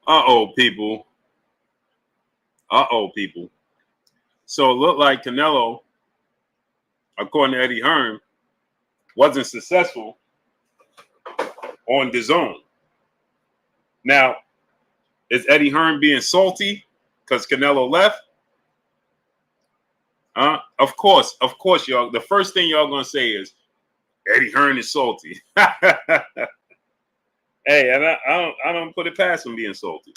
Uh-oh, people. Uh-oh, people. So it looked like Canelo, according to Eddie Hearn, wasn't successful on Dazn. Now, is Eddie Hearn being salty because Canelo left? Of course, y'all. The first thing y'all gonna say is Eddie Hearn is salty. Hey, and I don't put it past him being salty.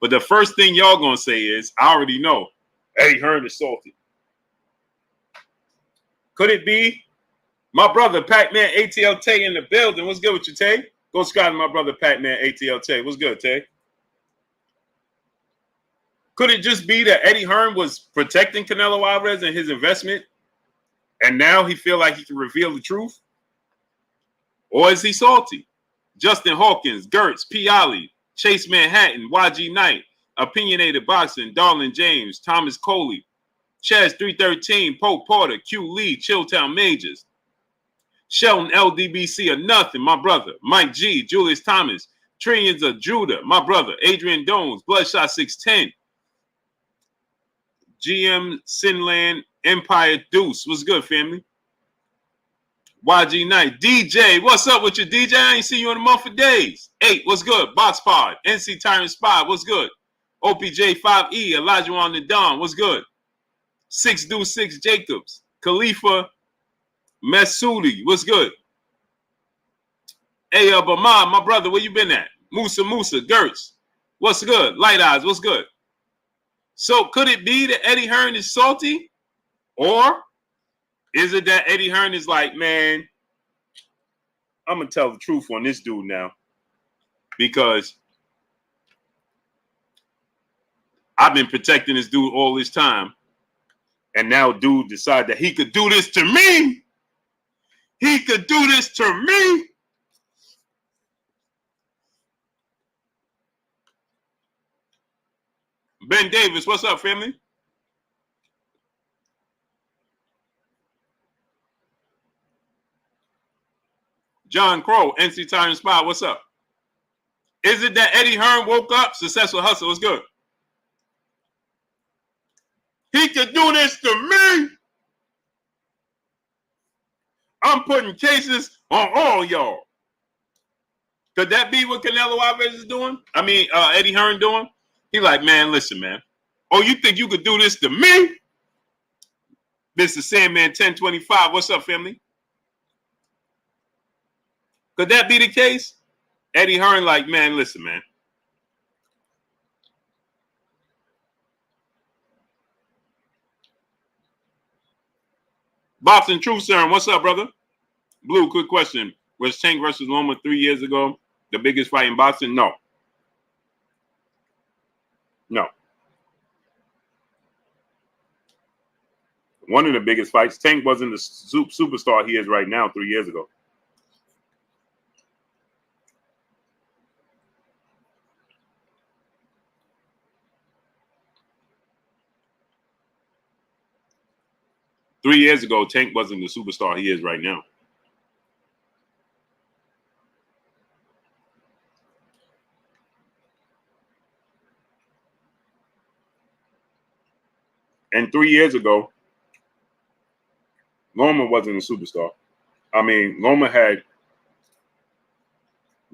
But the first thing y'all gonna say is, I already know Eddie Hearn is salty. Could it be my brother Pac-Man ATL Tay in the building? What's good with you, Tay? Go subscribe to my brother Pac-Man ATL Tay. What's good, Tay? Could it just be that Eddie Hearn was protecting Canelo Alvarez and his investment, and now he feel like he can reveal the truth? Or is he salty? Justin Hawkins, Gertz, P. Ali, Chase Manhattan, YG Knight, Opinionated Boxing, Darlin James, Thomas Coley, Chaz 313, Pope Porter, Q Lee, Chilltown Majors, Shelton LDBC or nothing, my brother, Mike G, Julius Thomas, Trillions of Judah, my brother, Adrian Dones, Bloodshot 610, GM Sinland, Empire Deuce. What's good, family? YG Knight, DJ, what's up with you, DJ? I ain't seen you in a month of days. 8, what's good? Box Pod, NC Tyrant Spy, what's good? OPJ 5E, Elijah on the Dawn, what's good? 6 Do 6 Jacobs, Khalifa Masudi, what's good? Hey, Bama, my brother, where you been at? Musa, Gertz, what's good? Light Eyes, what's good? So could it be that Eddie Hearn is salty? Or is it that Eddie Hearn is like, man, I'm going to tell the truth on this dude now because I've been protecting this dude all this time, and now dude decided that he could do this to me. He could do this to me. Ben Davis, what's up, family? John Crow, NC Tyrant Spy, what's up? Is it that Eddie Hearn woke up? Successful hustle, what's good? He could do this to me. I'm putting cases on all y'all. Could that be what Canelo Alvarez is doing? I mean, Eddie Hearn doing? He like, man, listen, man. Oh, you think you could do this to me? This is Sandman 1025. What's up, family? Could that be the case? Eddie Hearn like, man, listen, man. Boxing Truth Serum, what's up, brother? Blue, quick question. Was Tank versus Loma 3 years ago the biggest fight in boxing? No. No. One of the biggest fights. Tank wasn't the superstar he is right now 3 years ago. Three years ago, Tank wasn't the superstar he is right now. And 3 years ago, Loma wasn't a superstar. I mean, Loma had...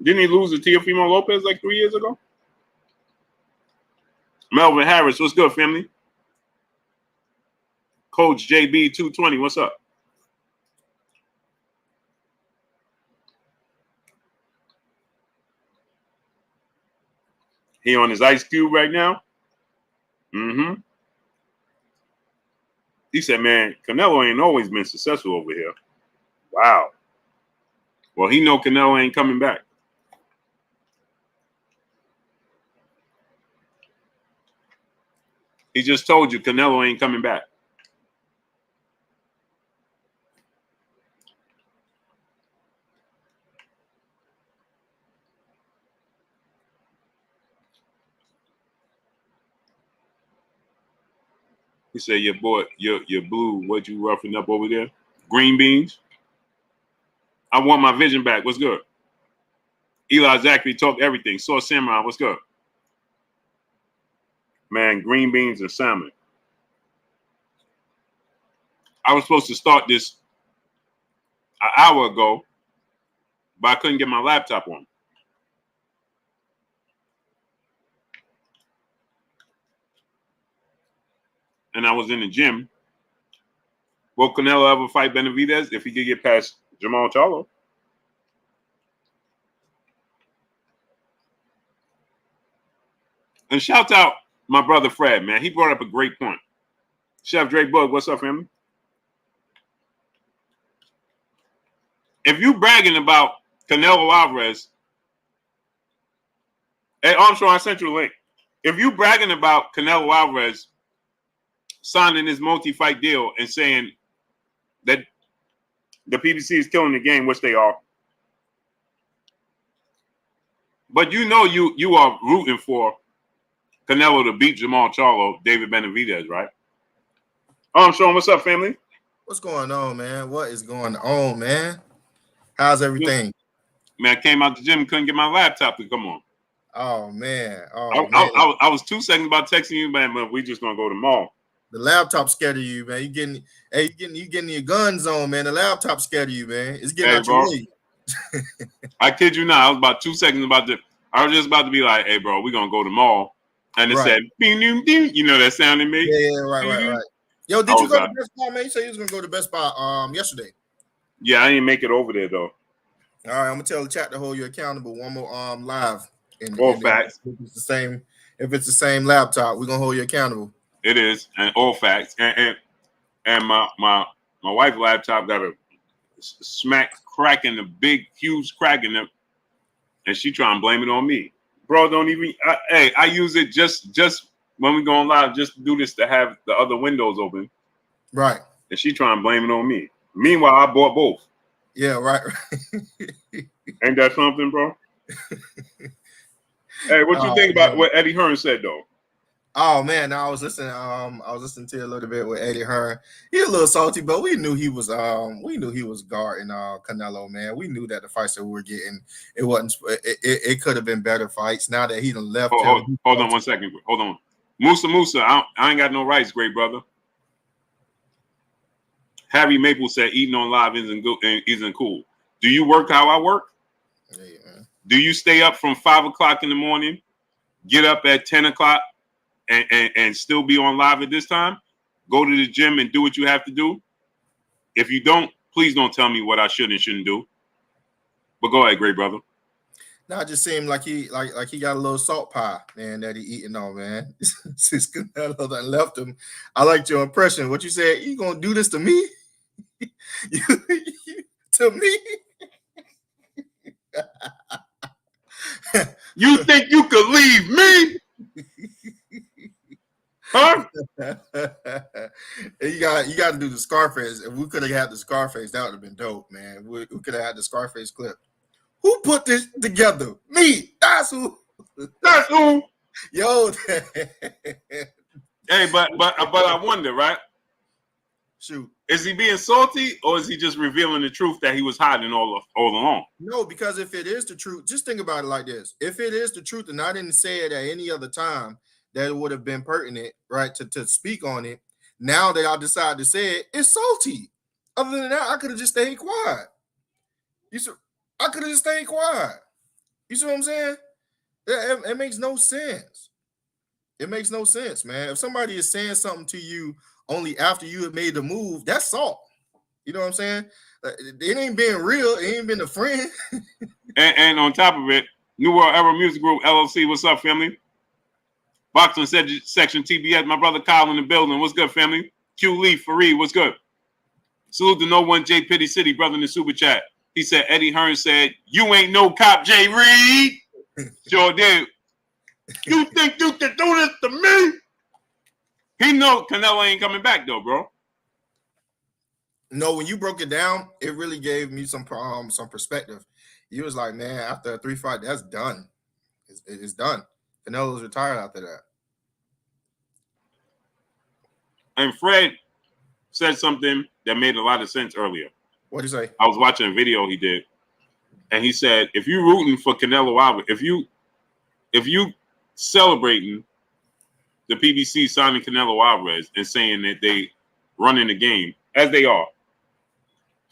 Didn't he lose to Teofimo Lopez like 3 years ago? Melvin Harris, what's good, family? Coach JB 220, what's up? He on his ice cube right now? Mm-hmm. He said, man, Canelo ain't always been successful over here. Wow. Well, he know Canelo ain't coming back. He just told you Canelo ain't coming back. He said, your boy, your blue, what you roughing up over there? Green beans. I want my vision back. What's good? Eli Zachary talk everything. Source Samurai, what's good? Man, green beans and salmon. I was supposed to start this an hour ago, but I couldn't get my laptop on. And I was in the gym. Will Canelo ever fight Benavidez if he could get past Jamal Charlo? And shout out my brother Fred, man. He brought up a great point. Chef Drake Bug, what's up, family? If you bragging about Canelo Alvarez, hey Armstrong, I sent you a link. If you bragging about Canelo Alvarez signing this multi-fight deal and saying that the PBC is killing the game, which they are, but you know you are rooting for Canelo to beat Jamal Charlo, David Benavidez, right? Armstrong, what's up, family? What's going on, man? What is going on, man? How's everything? Man, I came out the gym and couldn't get my laptop to come on. Oh man. I was 2 seconds about texting you, man, but we just gonna go to the mall. The laptop scared of you, man. You getting your guns on, man. The laptop scared of you, man. It's getting out your way. I kid you not. I was about 2 seconds I was just about to be like, hey, bro, we're gonna go to the mall. And it said, ding, ding, ding. You know that sound it made? Yeah, right. Yo, did you go to Best Buy, man? You said you was gonna go to Best Buy yesterday. Yeah, I didn't make it over there though. All right, I'm gonna tell the chat to hold you accountable one more live. All facts. If it's the same laptop, we're gonna hold you accountable. It is, and all facts. And my wife's laptop got a crack in the big, huge crack in it, and she trying to blame it on me. Bro, don't even. I use it just when we go live, just to do this to have the other windows open. Right. And she trying to blame it on me. Meanwhile, I bought both. Yeah, right. Ain't that something, bro? Hey, what you think about what Eddie Hearn said, though? Oh man, I was listening. I was listening to a little bit with Eddie Hearn. He's a little salty, but we knew he was guarding Canelo, man. We knew that the fights that we were getting, it wasn't. It could have been better fights. Now that he done left. Hold on 1 second. Hold on, Musa. I ain't got no rights, great brother. Harry Maple said eating on live isn't cool. Do you work how I work? Yeah, man. Do you stay up from 5 o'clock in the morning, get up at 10 o'clock, and still be on live at this time? Go to the gym and do what you have to do. If you don't, please don't tell me what I should and shouldn't do. But go ahead, great brother. Now it just seemed like he got a little salt pie, man, that he eating on, man. Since Canelo done left him. I liked your impression. What you said, you gonna do this to me? To me? You think you could leave me? Huh? You got to do the Scarface. If we could have had the Scarface, that would have been dope, man. We could have had the Scarface clip. Who put this together? Me. That's who. That's who. Yo. Hey, but I wonder, right? Shoot. Is he being salty, or is he just revealing the truth that he was hiding all along? No, because if it is the truth, just think about it like this. If it is the truth, and I didn't say it at any other time, that it would have been pertinent, right, to speak on it. Now that I decided to say it, it's salty. Other than that, I could have just stayed quiet. I could have just stayed quiet. You see what I'm saying? It makes no sense. It makes no sense, man. If somebody is saying something to you only after you have made the move, that's salt. You know what I'm saying? It ain't being real. It ain't been a friend. and on top of it, New World Era Music Group, LLC, what's up, family? Boxing Section TBS, my brother Kyle in the building. What's good, family? Q Lee, Fareed, what's good? Salute to No One J Pity City, brother in the super chat. He said, Eddie Hearn said, you ain't no cop, Jay Reed. Sure did. You think you can do this to me? He know Canelo ain't coming back, though, bro. No, when you broke it down, it really gave me some perspective. You was like, man, after a 3-fight, that's done. It's done. Canelo's retired after that. And Fred said something that made a lot of sense earlier. What did he say? I was watching a video he did, and he said, if you're rooting for Canelo Alvarez, if you celebrating the PBC signing Canelo Alvarez and saying that they running the game as they are,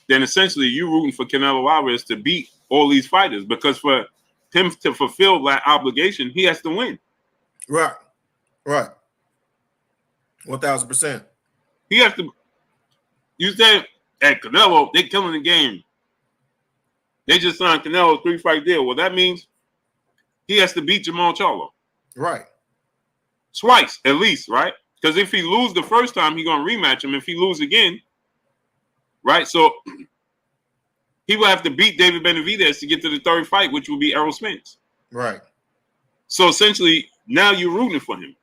then essentially you're rooting for Canelo Alvarez to beat all these fighters, because for him to fulfill that obligation, he has to win. Right. 1,000%. He has to. You said at Canelo, they killing the game. They just signed Canelo a 3-fight deal. Well, that means he has to beat Jamal Charlo. Right. Twice, at least, right? Because if he lose the first time, he's going to rematch him. If he lose again, right? So he will have to beat David Benavidez to get to the third fight, which will be Errol Spence. Right. So essentially, now you're rooting for him.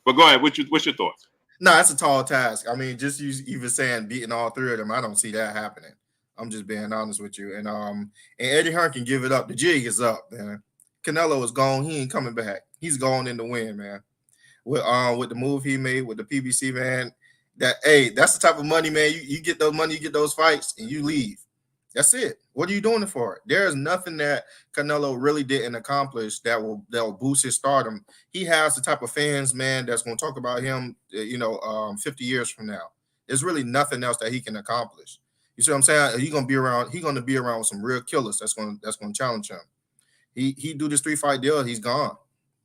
But go ahead. What's your thoughts? No, that's a tall task. I mean, just you even saying beating all three of them, I don't see that happening. I'm just being honest with you. And Eddie Hearn can give it up. The jig is up, man. Canelo is gone. He ain't coming back. He's going in the win, man. With the move he made with the PBC, man. That's the type of money, man. You get those money, you get those fights, and you leave. That's it. What are you doing it for? There is nothing that Canelo really didn't accomplish that will boost his stardom. He has the type of fans, man, that's going to talk about him, 50 years from now. There's really nothing else that he can accomplish. You see what I'm saying? He's going to be around with some real killers that's going to challenge him. He do this 3-fight deal, he's gone.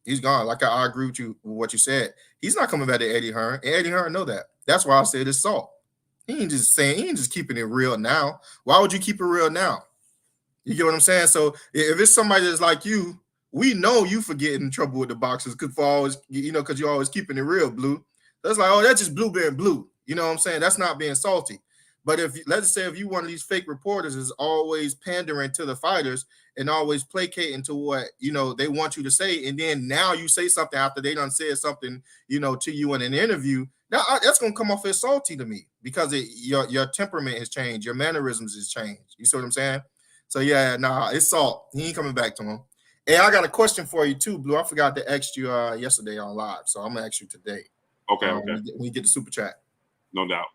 He's gone. Like I agree with you with what you said. He's not coming back to Eddie Hearn, and Eddie Hearn know that. That's why I said it's salt. He ain't just keeping it real now. Why would you keep it real now? You get what I'm saying? So if it's somebody that's like you, we know you for getting in trouble with the boxers because you're always keeping it real, Blue. That's like, that's just Blue being Blue. You know what I'm saying? That's not being salty. But let's say if you one of these fake reporters is always pandering to the fighters and always placating to what they want you to say, and then now you say something after they done said something to you in an interview, that's gonna come off as salty to me because your temperament has changed, your mannerisms has changed. You see what I'm saying? So yeah, it's salt. He ain't coming back to him. Hey, I got a question for you too, Blue. I forgot to ask you yesterday on live, so I'm gonna ask you today. Okay. When you get the super chat. No doubt.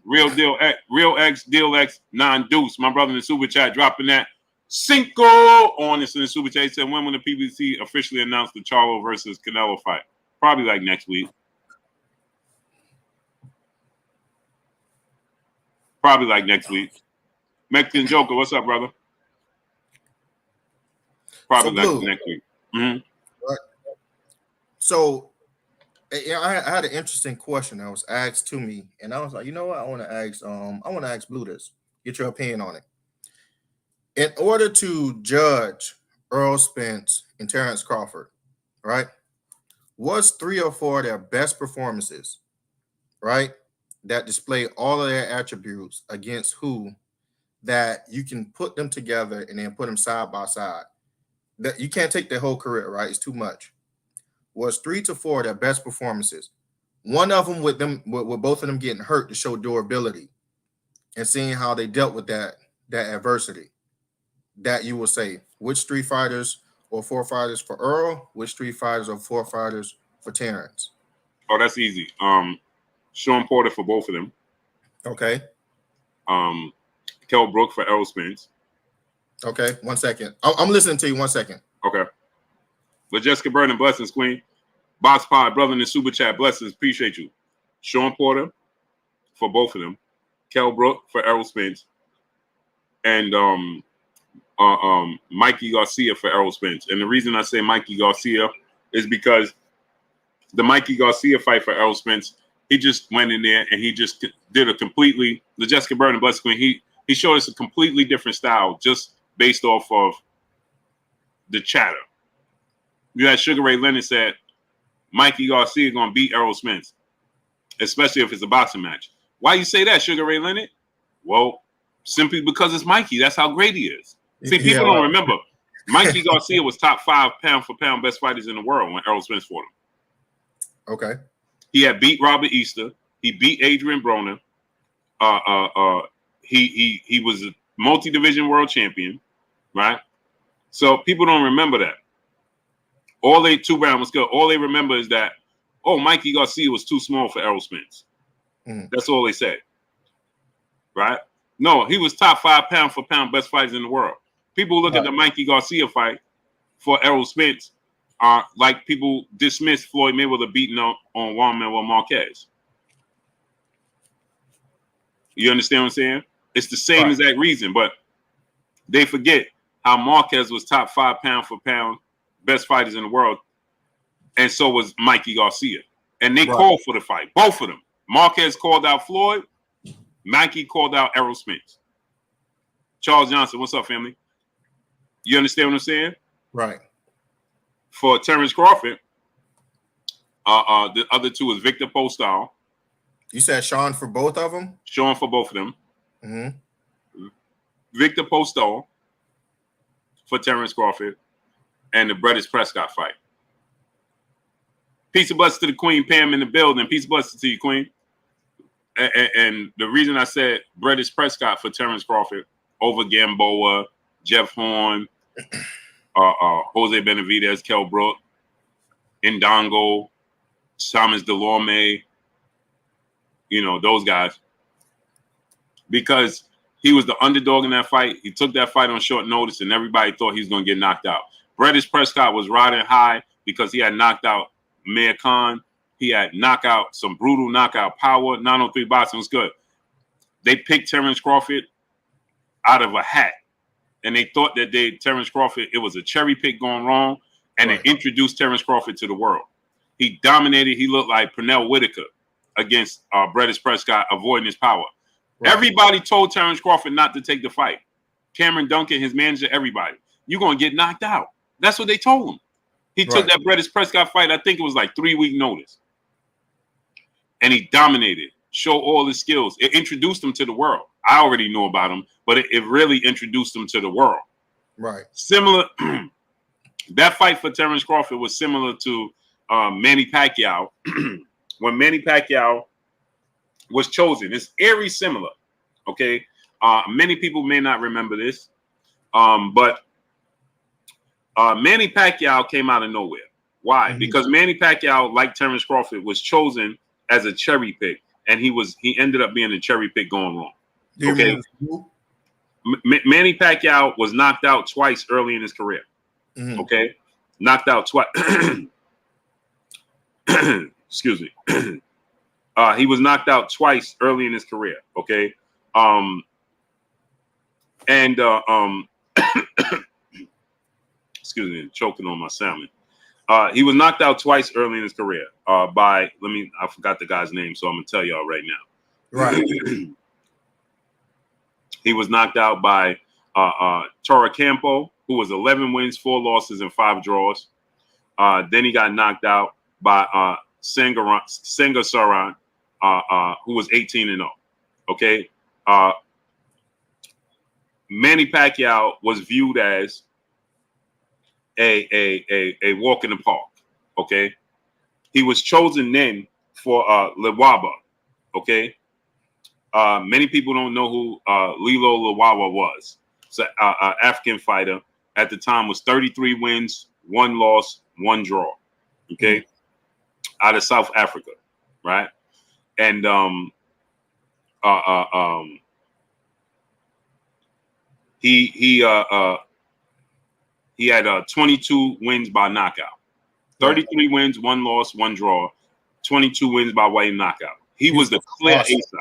Real X Deal X non-deuce. My brother in the super chat dropping that Cinco on us in the super chat. He said, when will the PBC officially announce the Charlo versus Canelo fight? Probably like next week. Mexican Joker, what's up, brother? Probably like next week. Mm-hmm. Right. So I had an interesting question that was asked to me, and I was like, you know what? I want to ask Blue this. Get your opinion on it. In order to judge Errol Spence and Terrence Crawford, right? What's 3 or 4 of their best performances, right? That display all of their attributes against who that you can put them together and then put them side by side. That you can't take their whole career, right? It's too much. Was 3 to 4 their best performances. One of them with both of them getting hurt to show durability and seeing how they dealt with that adversity. That you will say, which 3 fighters or 4 fighters for Earl, which 3 fighters or 4 fighters for Terrence? Oh, that's easy. Sean Porter for both of them. Okay. Kell Brook for Errol Spence. Okay, 1 second. I'm listening to you. 1 second. Okay. But Jessica Burton, blessings, Queen. Box Pod, brother in the super chat, blessings. Appreciate you. Sean Porter for both of them. Kell Brook for Errol Spence. And Mikey Garcia for Errol Spence. And the reason I say Mikey Garcia is because the Mikey Garcia fight for Errol Spence, he just went in there and he just did the Jessica Burton, blessings, Queen, he showed us a completely different style just based off of the chatter. You had Sugar Ray Leonard said Mikey Garcia going to beat Errol Spence, especially if it's a boxing match. Why you say that, Sugar Ray Leonard? Well, simply because it's Mikey. That's how great he is. See, people don't remember. Mikey Garcia was top 5 pound-for-pound best fighters in the world when Errol Spence fought him. Okay. He had beat Robert Easter. He beat Adrian Broner. He was a multi-division world champion, right? So people don't remember that. 2-round was good. All they remember is that, Mikey Garcia was too small for Errol Spence. That's all they say, right? No, he was top 5 pound-for-pound best fighters in the world. People look at the Mikey Garcia fight for Errol Spence. like people dismiss Floyd Mayweather beating on Juan Manuel Marquez. You understand what I'm saying? It's the same exact reason, but they forget how Marquez was top 5 pound for pound best fighters in the world, and so was Mikey Garcia. And they called for the fight, both of them. Marquez called out Floyd. Mikey called out Errol Spence. Charles Johnson, what's up, family? You understand what I'm saying? Right. For Terrence Crawford, the other two is Victor Postol. You said Sean for both of them? Sean for both of them. Mm-hmm. Victor Postol for Terrence Crawford, and the Brettis Prescott fight. Peace and blessings to the Queen, Pam, in the building. Peace and blessings to you, Queen. And the reason I said Brettis Prescott for Terrence Crawford over Gamboa, Jeff Horn, Jose Benavidez, Kell Brook, Ndongo, Thomas Delorme, those guys. Because he was the underdog in that fight. He took that fight on short notice, and everybody thought he was going to get knocked out. Brettis Prescott was riding high because he had knocked out Mayor Khan. He had some brutal knockout power. 903 boxing was good. They picked Terrence Crawford out of a hat. And they thought that Terrence Crawford, it was a cherry pick going wrong. And they introduced Terrence Crawford to the world. He dominated. He looked like Pernell Whitaker against Brettis Prescott, avoiding his power. Right. Everybody told Terrence Crawford not to take the fight. Cameron Duncan, his manager, everybody. You're going to get knocked out. That's what they told him. He took that Brettis Prescott fight, I think it was like 3-week notice. And he dominated, showed all his skills. It introduced him to the world. I already knew about him, but it really introduced him to the world. Right. Similar, that fight for Terrence Crawford was similar to Manny Pacquiao. When Manny Pacquiao was chosen, it's eerie similar. Okay. Many people may not remember this, but Manny Pacquiao came out of nowhere. Why? Mm-hmm. Because Manny Pacquiao, like Terrence Crawford, was chosen as a cherry pick, and he ended up being a cherry pick going wrong. Okay. Manny Pacquiao was knocked out twice early in his career. Mm-hmm. Okay. Knocked out twice. Excuse me. He was knocked out twice early in his career. Okay. Excuse me, choking on my salmon. He was knocked out twice early in his career by, I forgot the guy's name, so I'm going to tell y'all right now. Right. He was knocked out by Toro Campo, who was 11 wins, 4 losses, and 5 draws. Then he got knocked out by Senga Saran, who was 18-0. Okay. Manny Pacquiao was viewed as a walk in the park. Okay. He was chosen then for Lewaba. Okay. Many people don't know who Lilo Lewaba was. It's an African fighter. At the time was 33 wins, 1 loss, 1 draw. Okay. Out of South Africa. Right. And he had 22 wins by knockout. 33 wins, 1 loss, 1 draw. 22 wins by way of knockout. He was the clear ace.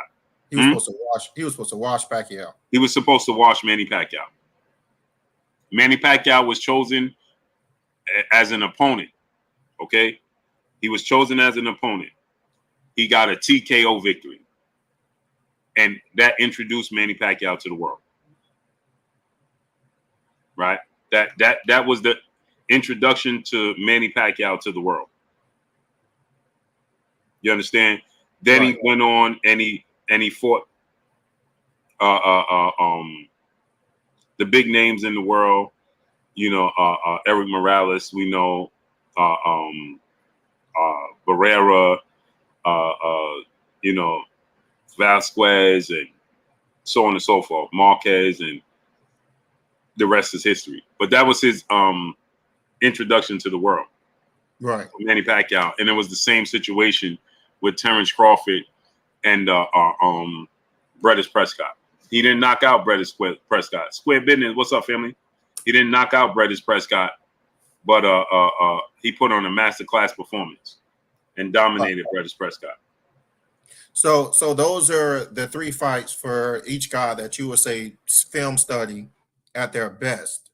He was supposed to wash Pacquiao. He was supposed to wash Manny Pacquiao. Manny Pacquiao was chosen as an opponent. Okay? He was chosen as an opponent. He got a TKO victory. And that introduced Manny Pacquiao to the world. Right? That was the introduction to Manny Pacquiao to the world. You understand? Then he went on and he fought the big names in the world. Eric Morales, we know, Barrera, Vasquez, and so on and so forth, Marquez, and the rest is history. But that was his introduction to the world, right? Manny Pacquiao, and it was the same situation with Terrence Crawford and Brettis Prescott. He didn't knock out Brettis Prescott. Square business. What's up, family? He didn't knock out Brettis Prescott, but he put on a masterclass performance and dominated British Prescott. So those are the 3 fights for each guy that you would say film study at their best.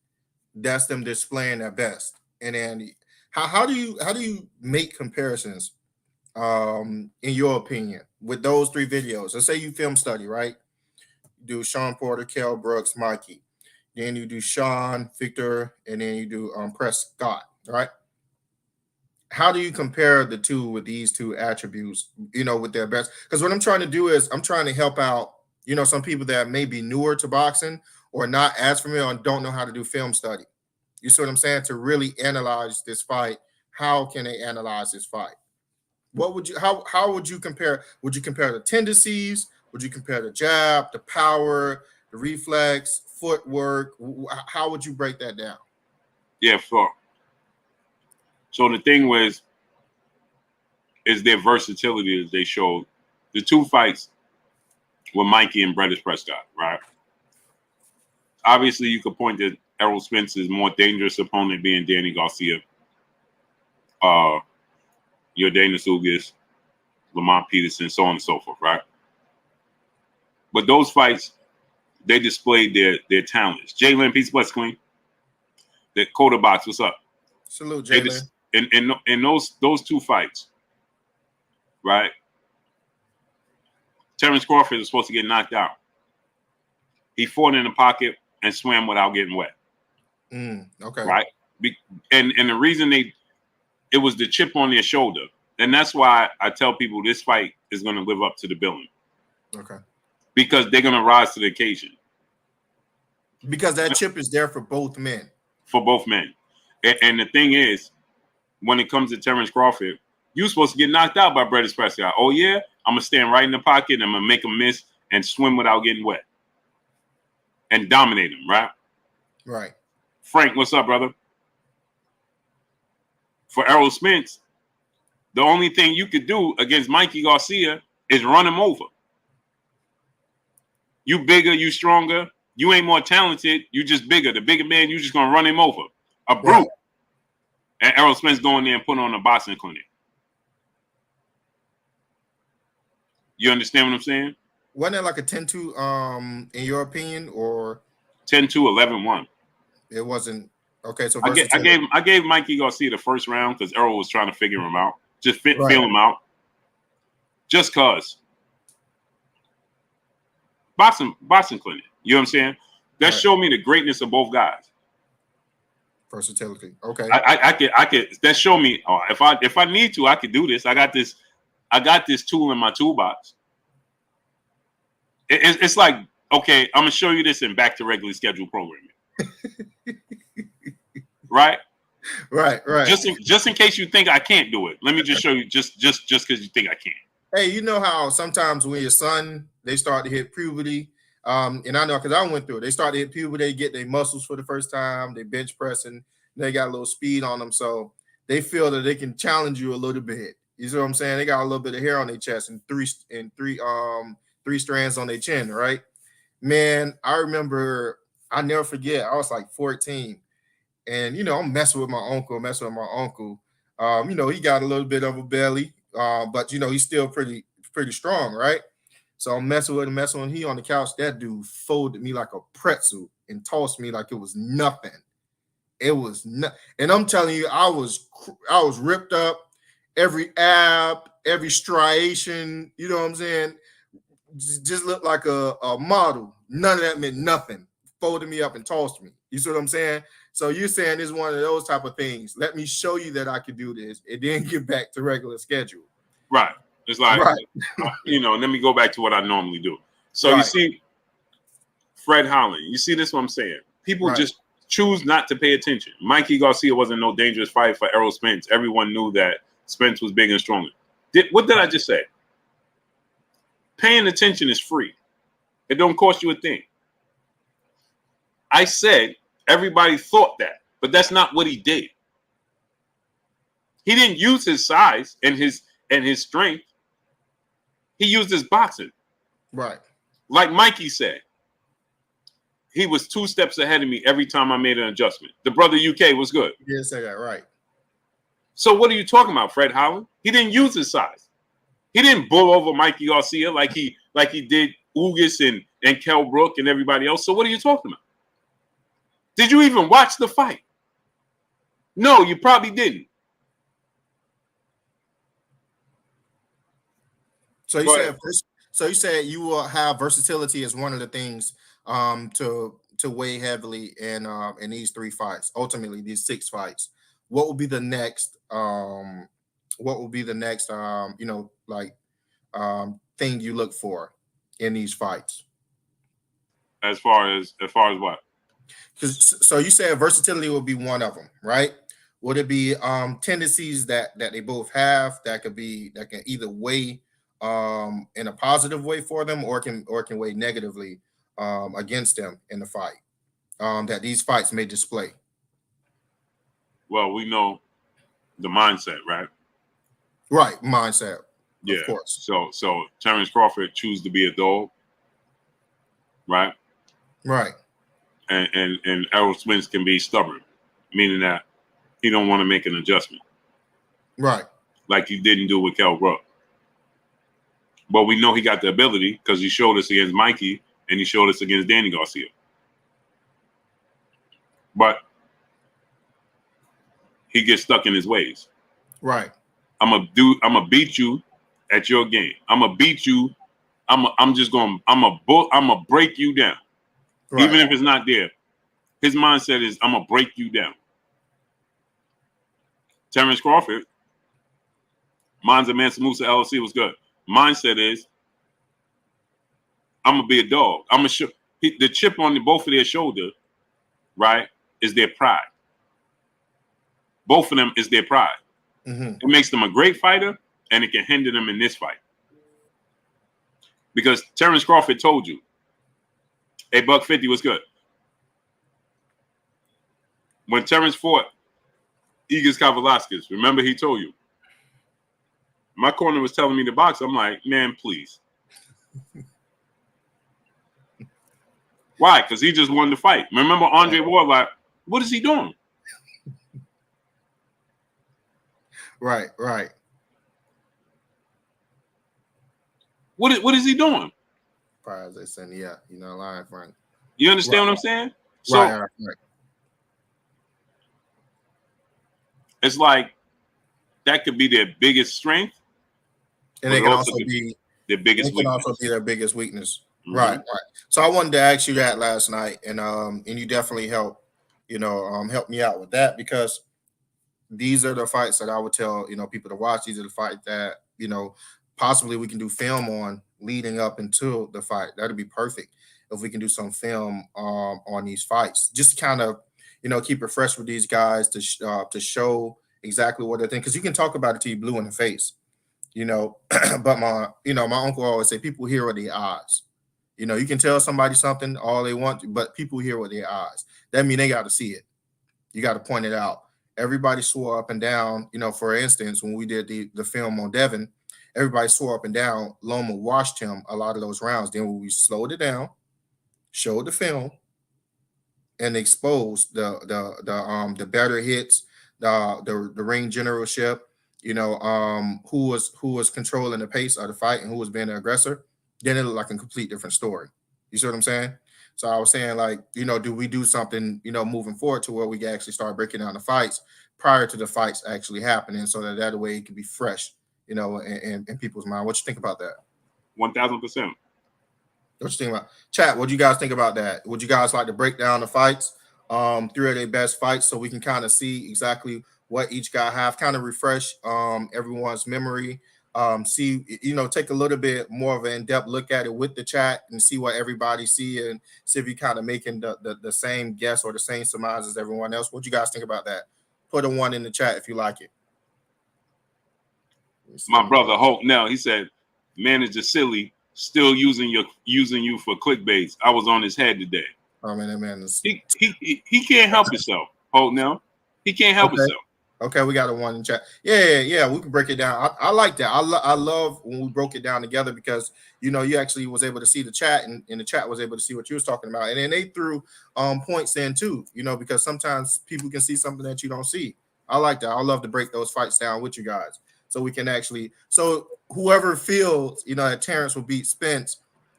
That's them displaying their best. And then how do you make comparisons in your opinion with those 3 videos? Let's say you film study, right? You do Sean Porter, Kell Brooks, Mikey. Then you do Sean, Victor, and then you do Prescott, right? How do you compare the 2 with these 2 attributes, with their best? Because what I'm trying to do is I'm trying to help out, some people that may be newer to boxing or not as familiar and don't know how to do film study. You see what I'm saying? To really analyze this fight, how can they analyze this fight? What would you how would you compare? Would you compare the tendencies? Would you compare the jab, the power, the reflex, footwork? How would you break that down? Yeah, so the thing is their versatility that they showed. The 2 fights with Mikey and British Prescott, right? Obviously, you could point to Errol Spence's more dangerous opponent being Danny Garcia. Your Dana Sugas, Lamont Peterson, so on and so forth, right? But those fights, they displayed their talents. Jalen, peace, bless, Queen. The Coda Box, what's up? Salute, Jalen. In those 2 fights, right? Terrence Crawford was supposed to get knocked out. He fought in the pocket and swam without getting wet. Okay. Right? And the reason it was the chip on their shoulder. And that's why I tell people this fight is going to live up to the billing. Okay. Because they're going to rise to the occasion. Because that chip is there for both men. For both men. And the thing is, when it comes to Terrence Crawford, you're supposed to get knocked out by British Prescott. Oh, yeah? I'm going to stand right in the pocket and I'm going to make him miss and swim without getting wet. And dominate him, right? Right. Frank, what's up, brother? For Errol Spence, the only thing you could do against Mikey Garcia is run him over. You bigger, you stronger, you ain't more talented, you just bigger. The bigger man, you just gonna run him over. A brute. Right. And Errol Spence going there and put on a boxing clinic. You understand what I'm saying? Wasn't it like a 10-2 in your opinion, or 10-2, 11-1? It wasn't. Okay, so I gave Mikey Garcia the first round because Errol was trying to figure him out, just feel him out, just cause boxing clinic. You know what I'm saying? That showed me the greatness of both guys. Versatility. Okay. I could. That showed me. Oh, if I need to, I could do this. I got this tool in my toolbox. It's like, okay, I'm gonna show you this in back to regularly scheduled programming. Right. Just in case you think I can't do it, let me just show you. Just because you think I can't. Hey, you know how sometimes when your son they start to hit puberty, and I know because I went through it. They start to hit puberty, they get their muscles for the first time. They bench pressing, they got a little speed on them, so they feel that they can challenge you a little bit. You see what I'm saying? They got a little bit of hair on their chest and three strands on their chin, right? Man, I remember. I never forget. I was like 14. And, I'm messing with my uncle. He got a little bit of a belly, but, he's still pretty strong, right? So I'm messing with him. He on the couch. That dude folded me like a pretzel and tossed me like it was nothing. It was not. And I'm telling you, I was ripped up. Every ab, every striation, you know what I'm saying? Just looked like a model. None of that meant nothing. Folded me up and tossed me. You see what I'm saying? So you're saying it's one of those type of things. Let me show you that I can do this and then get back to regular schedule. Right. It's like, let me go back to what I normally do. So you see Fred Holland. You see this what I'm saying? People just choose not to pay attention. Mikey Garcia wasn't no dangerous fight for Errol Spence. Everyone knew that Spence was big and stronger. What did I just say? Paying attention is free. It don't cost you a thing. I said everybody thought that, but that's not what he did. He didn't use his size and his strength. He used his boxing. Right. Like Mikey said, he was 2 steps ahead of me every time I made an adjustment. The brother UK was good. You did say that, right? So what are you talking about, Fred Holland? He didn't use his size. He didn't bull over Mikey Garcia like he did Ugas and Kell Brook and everybody else. So what are you talking about? Did you even watch the fight? No, you probably didn't. So you said you will have versatility as one of the things to weigh heavily in these 3 fights. Ultimately, these 6 fights. What will be the next? Thing you look for in these fights? As far as what? Because so you said versatility will be one of them, right? Would it be tendencies that they both have that can either weigh in a positive way for them or can weigh negatively against them in the fight that these fights may display? Well, we know the mindset, right? Right, mindset. Yeah. Of course. So Terrence Crawford choose to be a dog, right? Right. And Errol Spence can be stubborn, meaning that he don't want to make an adjustment. Right. Like he didn't do with Kell Brook. But we know he got the ability because he showed us against Mikey and he showed us against Danny Garcia. But he gets stuck in his ways. Right. I'm gonna beat you at your game. I'm gonna beat you. I'm gonna break you down. Right. Even if it's not there. His mindset is I'm gonna break you down. Terrence Crawford, Mansa Mansa Musa LLC was good. Mindset is I'm gonna be a dog. I'm gonna show the chip on both of their shoulder, right, is their pride. Both of them is their pride. Mm-hmm. It makes them a great fighter, and it can hinder them in this fight. Because Terrence Crawford told you, a $150 was good. When Terrence fought Igas Kavalaskas, remember he told you, my corner was telling me to box. I'm like, man, please. Why? Because he just won the fight. Remember Andre Ward, like, what is he doing? Right. What is he doing? As they saying, yeah, you're not lying, Frank. You understand what I'm saying? So right. It's like that could be their biggest strength, and it can also be their biggest weakness. Also be their biggest weakness. Mm-hmm. Right. So I wanted to ask you that last night, and you definitely help me out with that, because these are the fights that I would tell people to watch. These are the fights that possibly we can do film on leading up into the fight. That'd be perfect if we can do some film on these fights, just to kind of keep it fresh with these guys to show exactly what they're thinking. Because you can talk about it till you blue in the face, but my uncle always say people hear with their eyes. You can tell somebody something all they want, but people hear with their eyes. That means they got to see it. You got to point it out. Everybody swore up and down, for instance, when we did the film on Devin, everybody swore up and down Loma washed him a lot of those rounds. Then when we slowed it down, showed the film, and exposed the better hits, the ring generalship, who was controlling the pace of the fight and who was being the aggressor, then it looked like a complete different story. You see what I'm saying? So I was saying, like, do we do something, moving forward to where we can actually start breaking down the fights prior to the fights actually happening, so that way it can be fresh, in people's mind. What you think about that? 1,000%. What you think about? Chat, what do you guys think about that? Would you guys like to break down the fights, 3 of their best fights, so we can kind of see exactly what each guy have, kind of refresh everyone's memory, see, take a little bit more of an in-depth look at it with the chat and see what everybody see, and see if you kind of making the same guess or the same surmise as everyone else. What do you guys think about that? Put a 1 in the chat if you like it. My brother Hope now, he said, Manager Silly still using you for clickbaits. I was on his head today. Oh man, that man is he can't help himself. Hope now. He can't help himself. Okay, we got a one in chat. Yeah. We can break it down. I like that. I love when we broke it down together because you actually was able to see the chat and the chat was able to see what you was talking about. And then they threw points in too, because sometimes people can see something that you don't see. I like that. I love to break those fights down with you guys. So we can so whoever feels, that Terrence will beat Spence,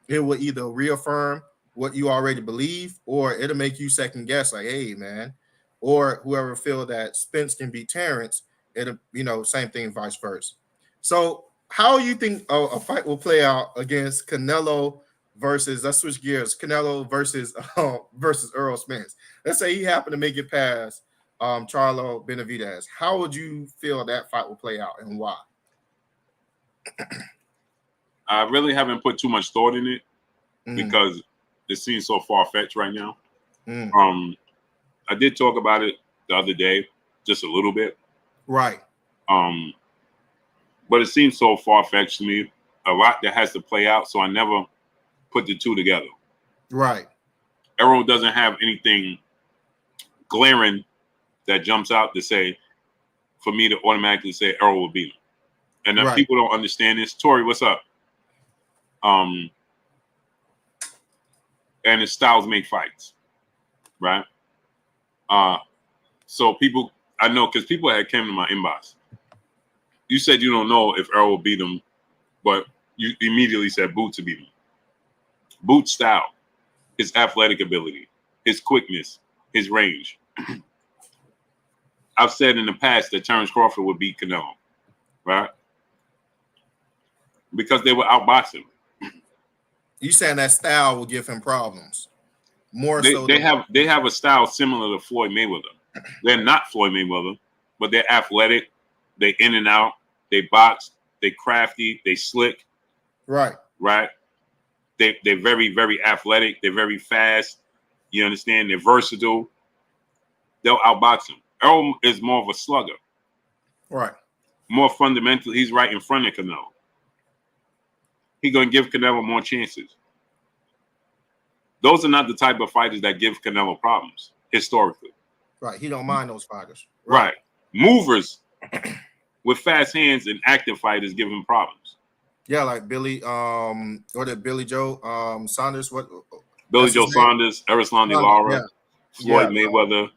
it will either reaffirm what you already believe or it'll make you second guess like, hey man. Or whoever feel that Spence can beat Terrence, it'll, same thing, vice versa. So how you think a fight will play out against Canelo versus, let's switch gears, Canelo versus Earl Spence. Let's say he happened to make it past Charlo Benavidez. How would you feel that fight will play out and why? I really haven't put too much thought in it because it seems so far-fetched right now. I did talk about it the other day, just a little bit. Right. But it seems so far-fetched to me. A lot that has to play out, so I never put the two together. Right. Errol doesn't have anything glaring that jumps out to say, for me to automatically say Errol will beat him. And if people don't understand this, Tori, what's up? And his styles make fights, right? So people, I know, because people had came to my inbox. You said you don't know if Errol will beat him, but you immediately said Boots will beat him. Boots' style, his athletic ability, his quickness, his range. I've said in the past that Terrence Crawford would beat Canelo, right? Because they were outboxing. You saying that style will give him problems? They have a style similar to Floyd Mayweather. They're not Floyd Mayweather, but they're athletic. They in and out. They box. They crafty. They slick. Right. They're very, very athletic. They're very fast. You understand? They're versatile. They'll outbox him. Errol is more of a slugger. Right. More fundamental. He's right in front of Canelo. He's going to give Canelo more chances. Those are not the type of fighters that give Canelo problems historically. Right. He don't mind those fighters. Right. Movers with fast hands and active fighters give him problems. Yeah, like Billy Joe Saunders. Billy Joe Saunders, Erislandy Lara, Floyd Mayweather,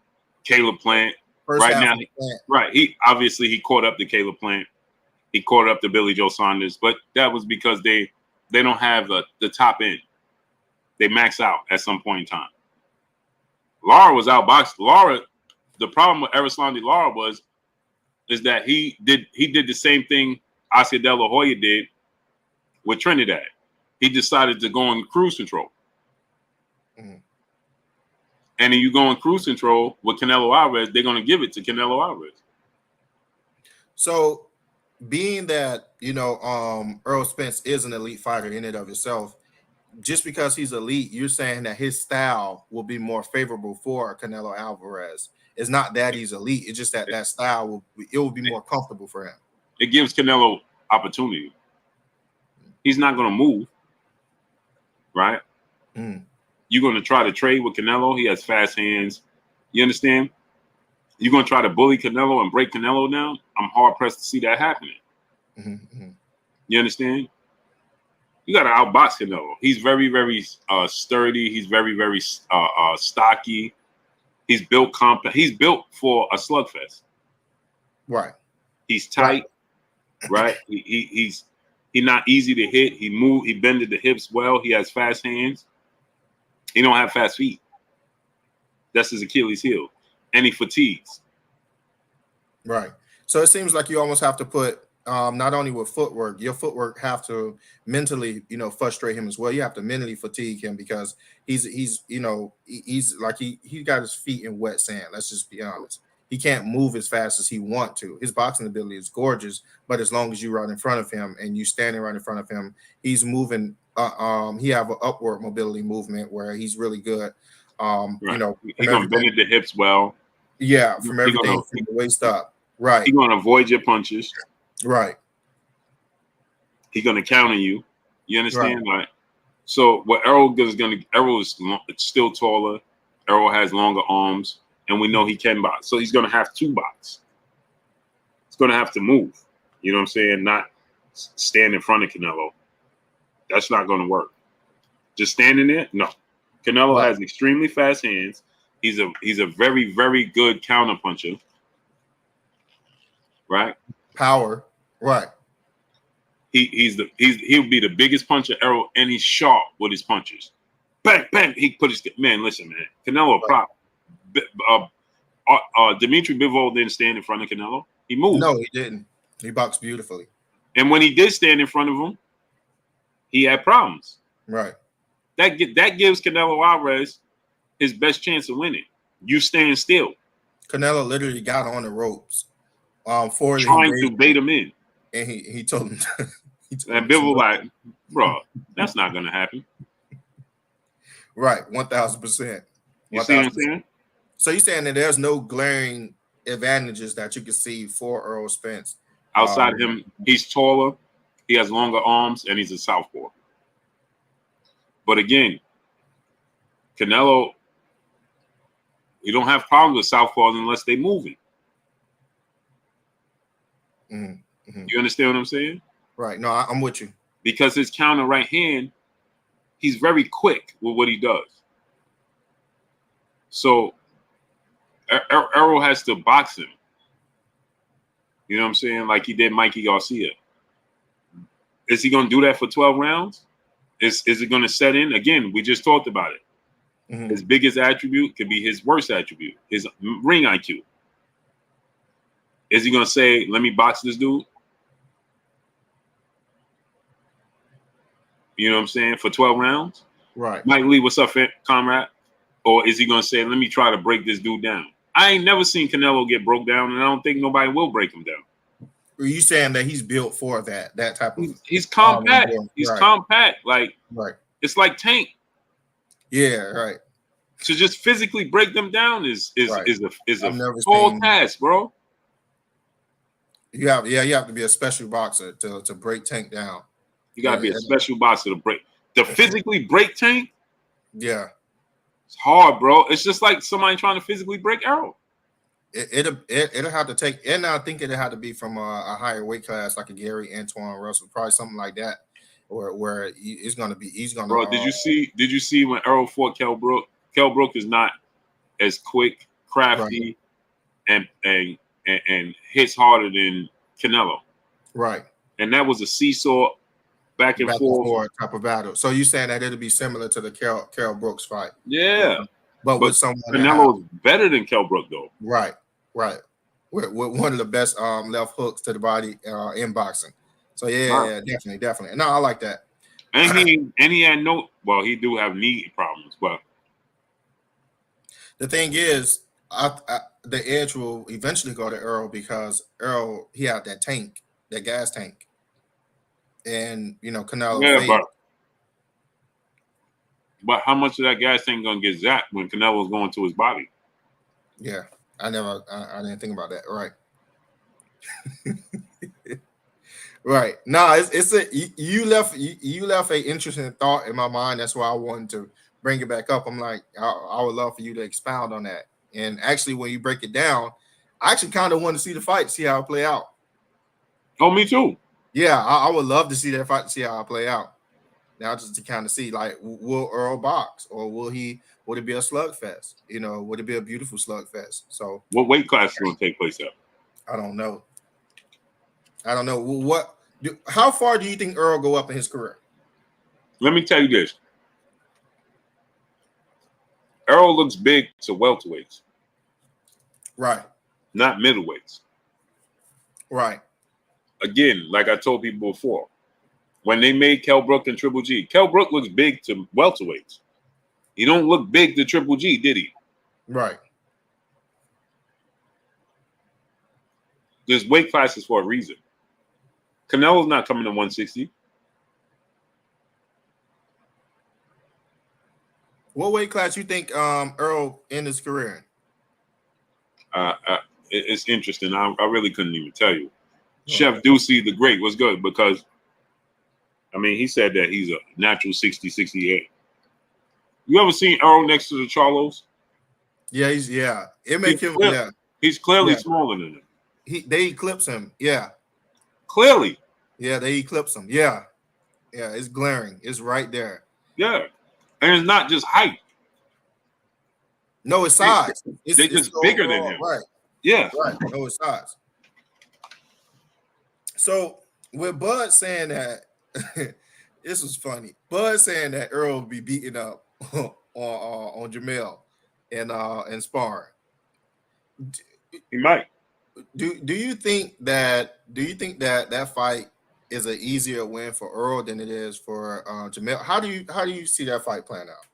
Caleb Plant. Right now, he obviously caught up to Caleb Plant. He caught up to Billy Joe Saunders, but that was because they don't have the top end. They max out at some point in time. Lara was outboxed. Lara, the problem with Erislandy Lara is that he did the same thing Oscar De La Hoya did with Trinidad. He decided to go on cruise control. And then you go on cruise control with Canelo Alvarez, they're going to give it to Canelo Alvarez. So being that, Earl Spence is an elite fighter in and of itself, just because he's elite, you're saying that his style will be more favorable for Canelo Alvarez. It's not that he's elite. It's just that style will be more comfortable for him. It gives Canelo opportunity. He's not going to move, right? You're going to try to trade with Canelo. He has fast hands. You understand? You're going to try to bully Canelo and break Canelo down? I'm hard-pressed to see that happening. You understand? You got to outbox Canelo. He's very, very sturdy. He's very, very stocky. He's built compact. He's built for a slugfest. Right. He's tight. Right. He's not easy to hit. He bended the hips well. He has fast hands. He don't have fast feet. That's his Achilles heel. And he fatigues. Right. So it seems like you almost have to put not only with footwork, your footwork have to mentally, frustrate him as well. You have to mentally fatigue him because he's like he got his feet in wet sand. Let's just be honest. He can't move as fast as he want to. His boxing ability is gorgeous, but as long as you run in front of him and you standing right in front of him, he's moving. He have an upward mobility movement where he's really good. Right. He's gonna bend the hips well. Yeah, from everything from the waist up. Right. He's gonna avoid your punches. Right. He's gonna counter you. You understand? Right. Like, so what Errol is still taller. Errol has longer arms, and we know he can box. So he's gonna have two box. It's going to have to move. You know what I'm saying? Not stand in front of Canelo. That's not going to work. Just standing there? No. Canelo has extremely fast hands. He's a very, very good counter puncher. Right? Power. Right. He'll be the biggest puncher ever, and he's sharp with his punches. Bang, bang. He put his man. Listen, man. Canelo prop. Dimitri Bivol didn't stand in front of Canelo. He moved. No, he didn't. He boxed beautifully. And when he did stand in front of him, he had problems. Right. That gives Canelo Alvarez his best chance of winning. You stand still. Canelo literally got on the ropes for trying to bait him in. And he told him. And Bivol like, bro, that's not going to happen. Right. 1,000%. You see what I'm saying? So you're saying that there's no glaring advantages that you can see for Errol Spence? Outside of him, he's taller, he has longer arms, and he's a southpaw. But again, Canelo, you don't have problems with southpaws unless they're moving. Mm-hmm. You understand what I'm saying? Right. No, I'm with you. Because his counter right hand, he's very quick with what he does. So Errol has to box him. You know what I'm saying? Like he did Mikey Garcia. Is he going to do that for 12 rounds? Is it going to set in? Again, we just talked about it. Mm-hmm. His biggest attribute could be his worst attribute, his ring IQ. Is he going to say, let me box this dude? You know what I'm saying? For 12 rounds? Right. Mike Lee, what's up, comrade? Or is he going to say, let me try to break this dude down? I ain't never seen Canelo get broke down, and I don't think nobody will break him down. Are you saying that he's built for that type of? He's compact. He's compact. Like, it's like Tank. Yeah, right. To just physically break them down is a tall task, bro. You have to be a special boxer to break Tank down. You gotta be a special boxer to physically break Tank. Yeah. It's hard, bro. It's just like somebody trying to physically break Errol. It'll have to take, and I think it'll have to be from a higher weight class, like a Gary Antoine Russell, probably something like that, where he's gonna. Bro, did you see when Errol fought Kell Brook? Kell Brook is not as quick, crafty, and hits harder than Canelo. Right. And that was a seesaw back and forth type of battle. So you saying that it'll be similar to the Kell Brooks fight? Yeah. But with someone Canelo is better than Kell Brook though. Right. With one of the best left hooks to the body in boxing. So yeah, definitely. No, I like that. And he had he do have knee problems, but the thing is, the edge will eventually go to Errol because Errol, he had that tank, that gas tank. And Canelo. Yeah, but how much of that gas tank gonna get zapped when Canelo's going to his body? Yeah, I didn't think about that. Right. Right. No, you left an interesting thought in my mind. That's why I wanted to bring it back up. I'm like, I would love for you to expound on that. And actually, when you break it down, I actually kind of want to see the fight, see how it play out. Oh, me too. Yeah, I would love to see that fight, to see how it play out. Now, just to kind of see, like, will Earl box, or would it be a slugfest? Would it be a beautiful slugfest? So, what weight class is going to take place at? I don't know. How far do you think Earl go up in his career? Let me tell you this. Earl looks big to welterweights. Right. Not middleweights. Right. Again, like I told people before, when they made Kell Brook and Triple G, Kell Brook looks big to welterweights. He don't look big to Triple G, did he? Right. There's weight classes for a reason. Canelo's not coming to 160. What weight class you think Earl in his career? It's interesting. I really couldn't even tell you. Chef Ducey the Great was good because, he said that he's a natural 60, 68. You ever seen Earl next to the Charlos? Yeah, It make him. He's clearly smaller than him. They eclipse him. Yeah. Clearly. Yeah, they eclipse him. Yeah. Yeah, it's glaring. It's right there. Yeah. And it's not just height. No, it's size. They're It's just the bigger than overall, him. right. Yeah. Right. No, it's size. So with Bud saying that, this was funny. Bud saying that Earl will be beating up on Jamel and sparring. He might. Do you think that that fight is an easier win for Earl than it is for Jamel? How do you see that fight playing out?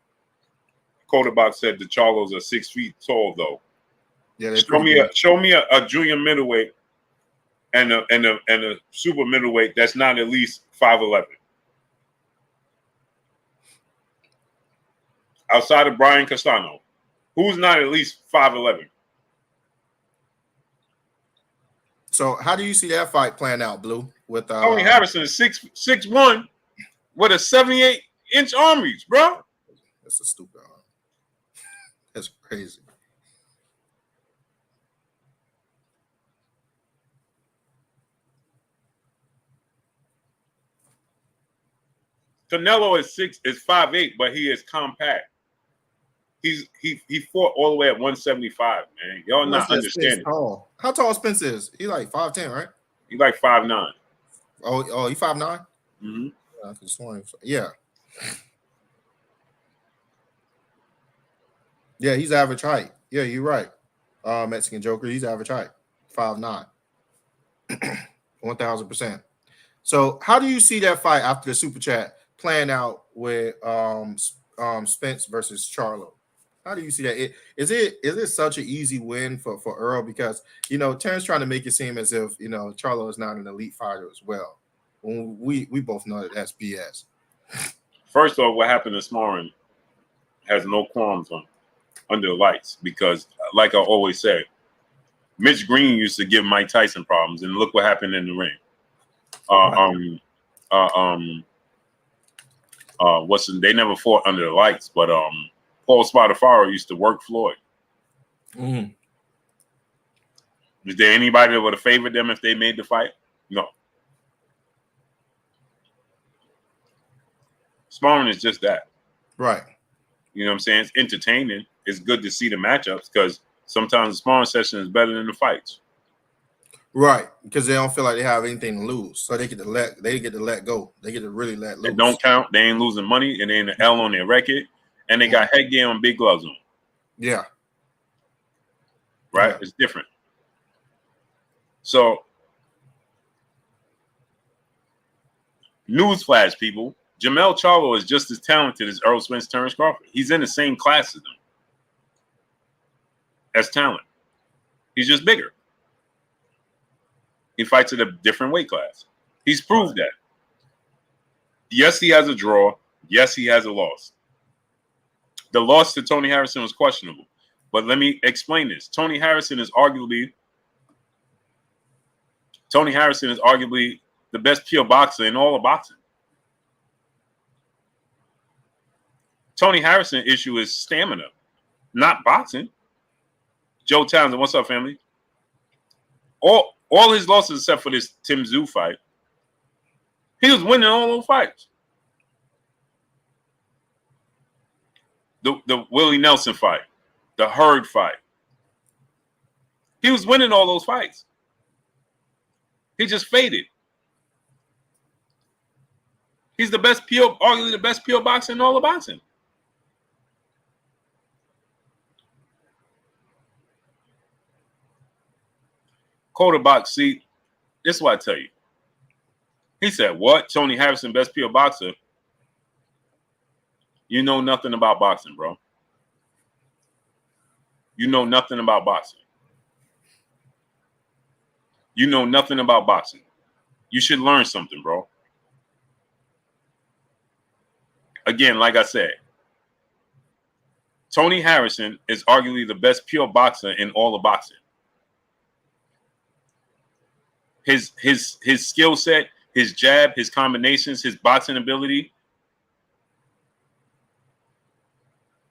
Quarterback said the Charlos are 6 feet tall, though. Yeah, show me a junior middleweight and a super middleweight that's not at least 5'11". Outside of Brian Castano, who's not at least 5'11". So how do you see that fight playing out, Blue? With Tony Harrison is 6'1" with a 78-inch arm reach, bro. That's a stupid arm. That's crazy. Canelo is 5'8", but he is compact. He fought all the way at 175, man. Y'all not understanding. How tall Spence is? He like 5'10", right? He like 5'9". Oh, he 5'9"? Mm-hmm. Yeah. Yeah, he's average height. Yeah, you're right. Mexican Joker, he's average height. 5'9". 1000%. So how do you see that fight after the super chat playing out with Spence versus Charlo? How do you see that? Is it such an easy win for Earl? Because Terrence trying to make it seem as if Charlo is not an elite fighter as well. When we both know that that's BS. First off, what happened this morning has no qualms on under the lights, because like I always say, Mitch Green used to give Mike Tyson problems, and look what happened in the ring. They never fought under the lights, but Paul Spadafaro used to work Floyd. Mm-hmm. Is there anybody that would have favored them if they made the fight? No. Sparring is just that. Right. You know what I'm saying? It's entertaining. It's good to see the matchups, because sometimes the sparring session is better than the fights. Right, because they don't feel like they have anything to lose, so they get to let go. They get to really let loose. It don't count. They ain't losing money, and they ain't an L on their record, and they got headgear on, big gloves on. Yeah. Right? Yeah. It's different. So, newsflash, people. Jamel Charlo is just as talented as Errol Spence, Terrence Crawford. He's in the same class as them. As talent. He's just bigger. He fights at a different weight class. He's proved that. Yes, he has a draw. Yes, he has a loss. The loss to Tony Harrison was questionable. But let me explain this. Tony Harrison is arguably the best pure boxer in all of boxing. Tony Harrison's issue is stamina, not boxing. Joe Townsend, what's up, family? All his losses except for this Tim Tszyu fight, he was winning all those fights. The Willie Nelson fight, the Hearn fight, he was winning all those fights. He just faded. He's arguably the best pure boxer in all of boxing. Quarterback, see, this is what I tell you. He said, what? Tony Harrison, best pure boxer? You know nothing about boxing, bro. You know nothing about boxing. You know nothing about boxing. You should learn something, bro. Again, like I said, Tony Harrison is arguably the best pure boxer in all of boxing. His skill set, his jab, his combinations, his boxing ability.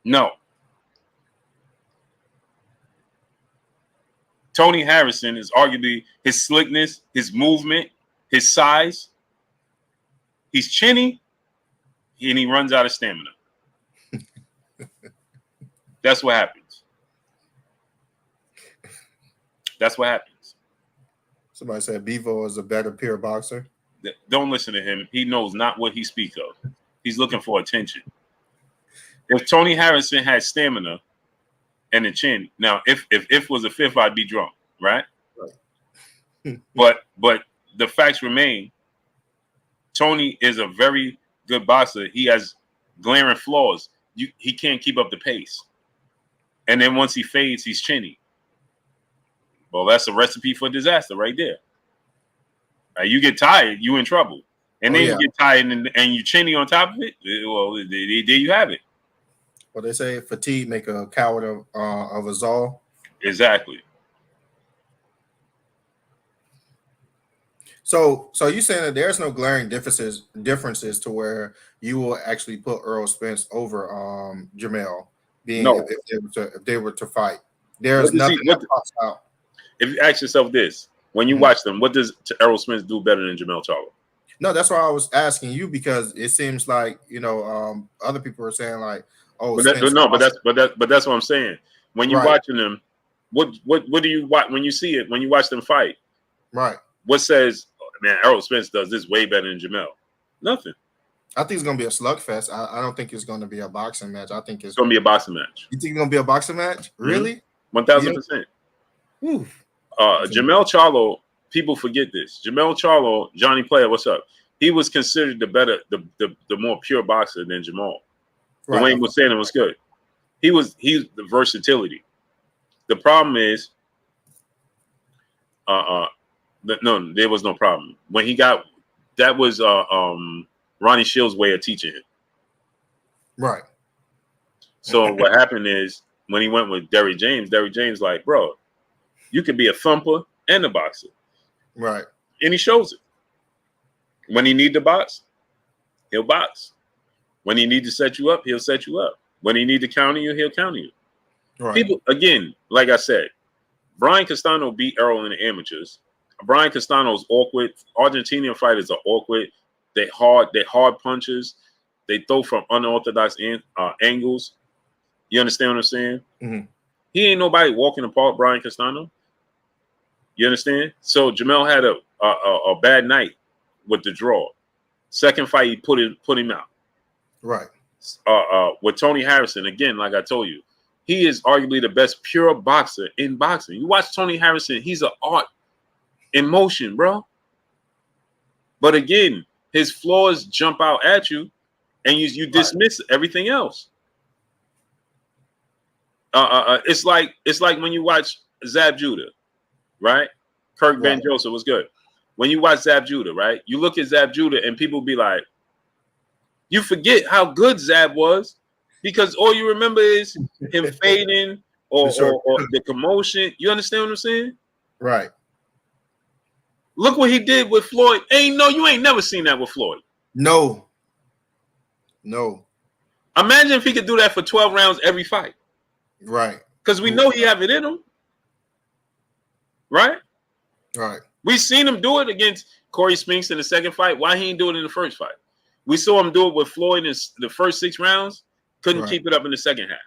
No. Tony Harrison is arguably his slickness, his movement, his size. He's chinny, and he runs out of stamina. That's what happens. That's what happens. Somebody said Bevo is a better pure boxer. Don't listen to him. He knows not what he speaks of. He's looking for attention. If Tony Harrison had stamina and a chin, now if was a fifth, I'd be drunk, right? But the facts remain. Tony is a very good boxer. He has glaring flaws. He can't keep up the pace. And then once he fades, he's chinny. Well, that's a recipe for disaster right there. You get tired, you in trouble. And then you get tired and you chinny on top of it. Well, there you have it. Well, they say fatigue make a coward of us all. Exactly. So you saying that there's no glaring differences to where you will actually put Errol Spence over Jamel, if they were to fight. There's nothing that pops out. If you ask yourself this, when you watch them, what does Errol Spence do better than Jamel Charlo? No, that's why I was asking you, because it seems like other people are saying like, oh, but that's what I'm saying. When you're watching them, what do you watch when you see it? When you watch them fight, right? What says, man, Errol Spence does this way better than Jamel? Nothing. I think it's gonna be a slugfest. I don't think it's gonna be a boxing match. I think it's gonna be a boxing match. You think it's gonna be a boxing match? Really? 1000%. Jamel Charlo, people forget this. Jamel Charlo, Johnny Player, what's up? He was considered the more pure boxer than Jamal. The way he was saying it was good. He's the versatility. The problem is, no, there was no problem. When he got, that was Ronnie Shields' way of teaching him. Right. So what happened is, when he went with Derrick James like, bro, you could be a thumper and a boxer. Right. And he shows it. When he need to box, he'll box. When he need to set you up, he'll set you up. When he need to counter you, he'll counter you. Right. People, again, like I said, Brian Castano beat Errol in the amateurs. Brian Castano's awkward. Argentinian fighters are awkward. They hard punches. They throw from unorthodox angles. You understand what I'm saying? Mm-hmm. He ain't nobody walking apart Brian Castano. You understand? So Jamel had a bad night with the draw. Second fight, he put him out. Right. With Tony Harrison, again, like I told you, he is arguably the best pure boxer in boxing. You watch Tony Harrison, he's an art in motion, bro. But again, his flaws jump out at you, and you dismiss everything else. It's like when you watch Zab Judah, right? Kirk Ben Joseph was good. When you watch Zab Judah, right? You look at Zab Judah, and people be like, you forget how good Zab was, because all you remember is him fading or the commotion. You understand what I'm saying? Right. Look what he did with Floyd. You ain't never seen that with Floyd. No. Imagine if he could do that for 12 rounds every fight. Right. Because we know he have it in him. Right? Right. We seen him do it against Corey Spinks in the second fight. Why he ain't do it in the first fight? We saw him do it with Floyd in the first 6 rounds. Couldn't keep it up in the second half.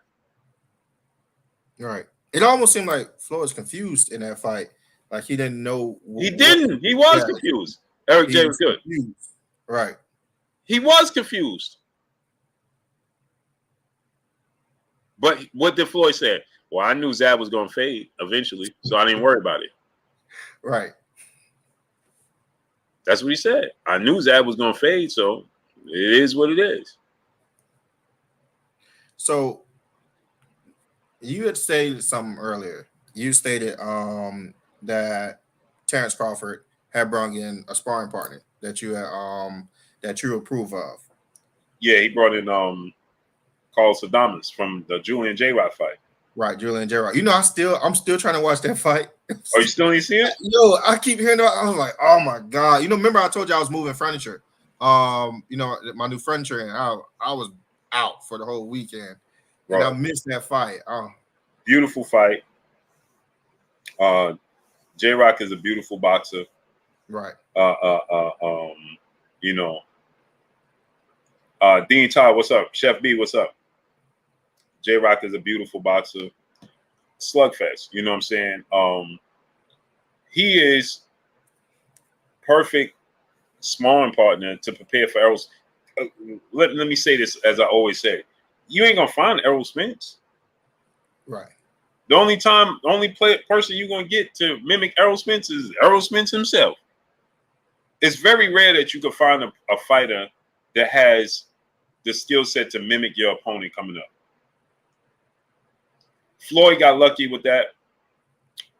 Right. It almost seemed like Floyd was confused in that fight. Like he didn't know. He didn't. He was confused. Eric J was good. Confused. Right. He was confused. But what did Floyd say? Well, I knew Zab was going to fade eventually, so I didn't worry about it. Right. That's what he said. I knew Zab was going to fade, so it is what it is. So you had stated something earlier. You stated that Terrence Crawford had brought in a sparring partner that you approve of. Yeah, he brought in Carlos Adames from the Julian J. Rod fight. Right, Julian J. Rod. I'm still trying to watch that fight. Oh, you still ain't see it? Yo, I keep hearing that. I was like, oh my god. Remember I told you I was moving furniture. My new furniture, and I was out for the whole weekend. And I missed that fight. Oh. Beautiful fight. J-Rock is a beautiful boxer. Right. You know, Dean Todd, what's up? Chef B, what's up? J-Rock is a beautiful boxer. Slugfest, you know what I'm saying? He is perfect sparring partner to prepare for Errol. Let me say this as I always say. You ain't gonna find Errol Spence. Right. The only person you're gonna get to mimic Errol Spence is Errol Spence himself. It's very rare that you can find a fighter that has the skill set to mimic your opponent coming up. Floyd got lucky with that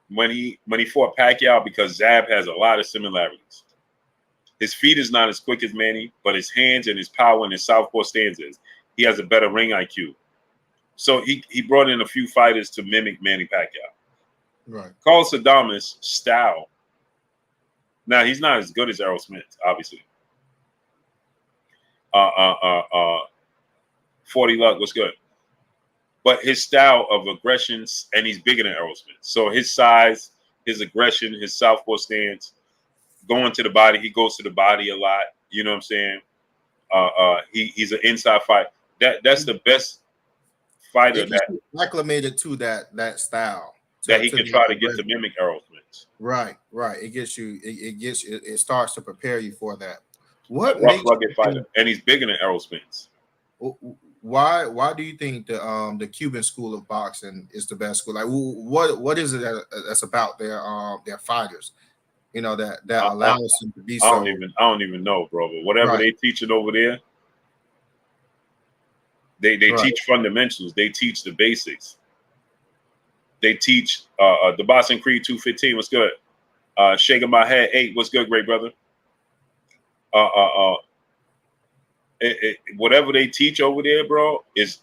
when he fought Pacquiao because Zab has a lot of similarities. His feet is not as quick as Manny, but his hands and his power and his southpaw stances, he has a better ring IQ. So he brought in a few fighters to mimic Manny Pacquiao. Right. Carlos Adames' style. Now he's not as good as Errol Spence, obviously. 40 Luck was good. But his style of aggression, and he's bigger than Errol Spence. So his size, his aggression, his southpaw stance, going to the body, he goes to the body a lot. You know what I'm saying? He's an inside fight. That's the best fighter that acclimated to that style that he can try to get to mimic Errol Spence. Right. It gets you. It starts to prepare you for that. What rough, rugged fighter, and he's bigger than Errol Spence. Why do you think the Cuban school of boxing is the best school? Like, what is it that's about their fighters? You know that allows them to be so. I don't even know, bro. But whatever they teaching over there, they teach fundamentals. They teach the basics. They teach the Boston Creed 215. What's good? Shaking my head 8. What's good, great brother? Whatever they teach over there, bro, is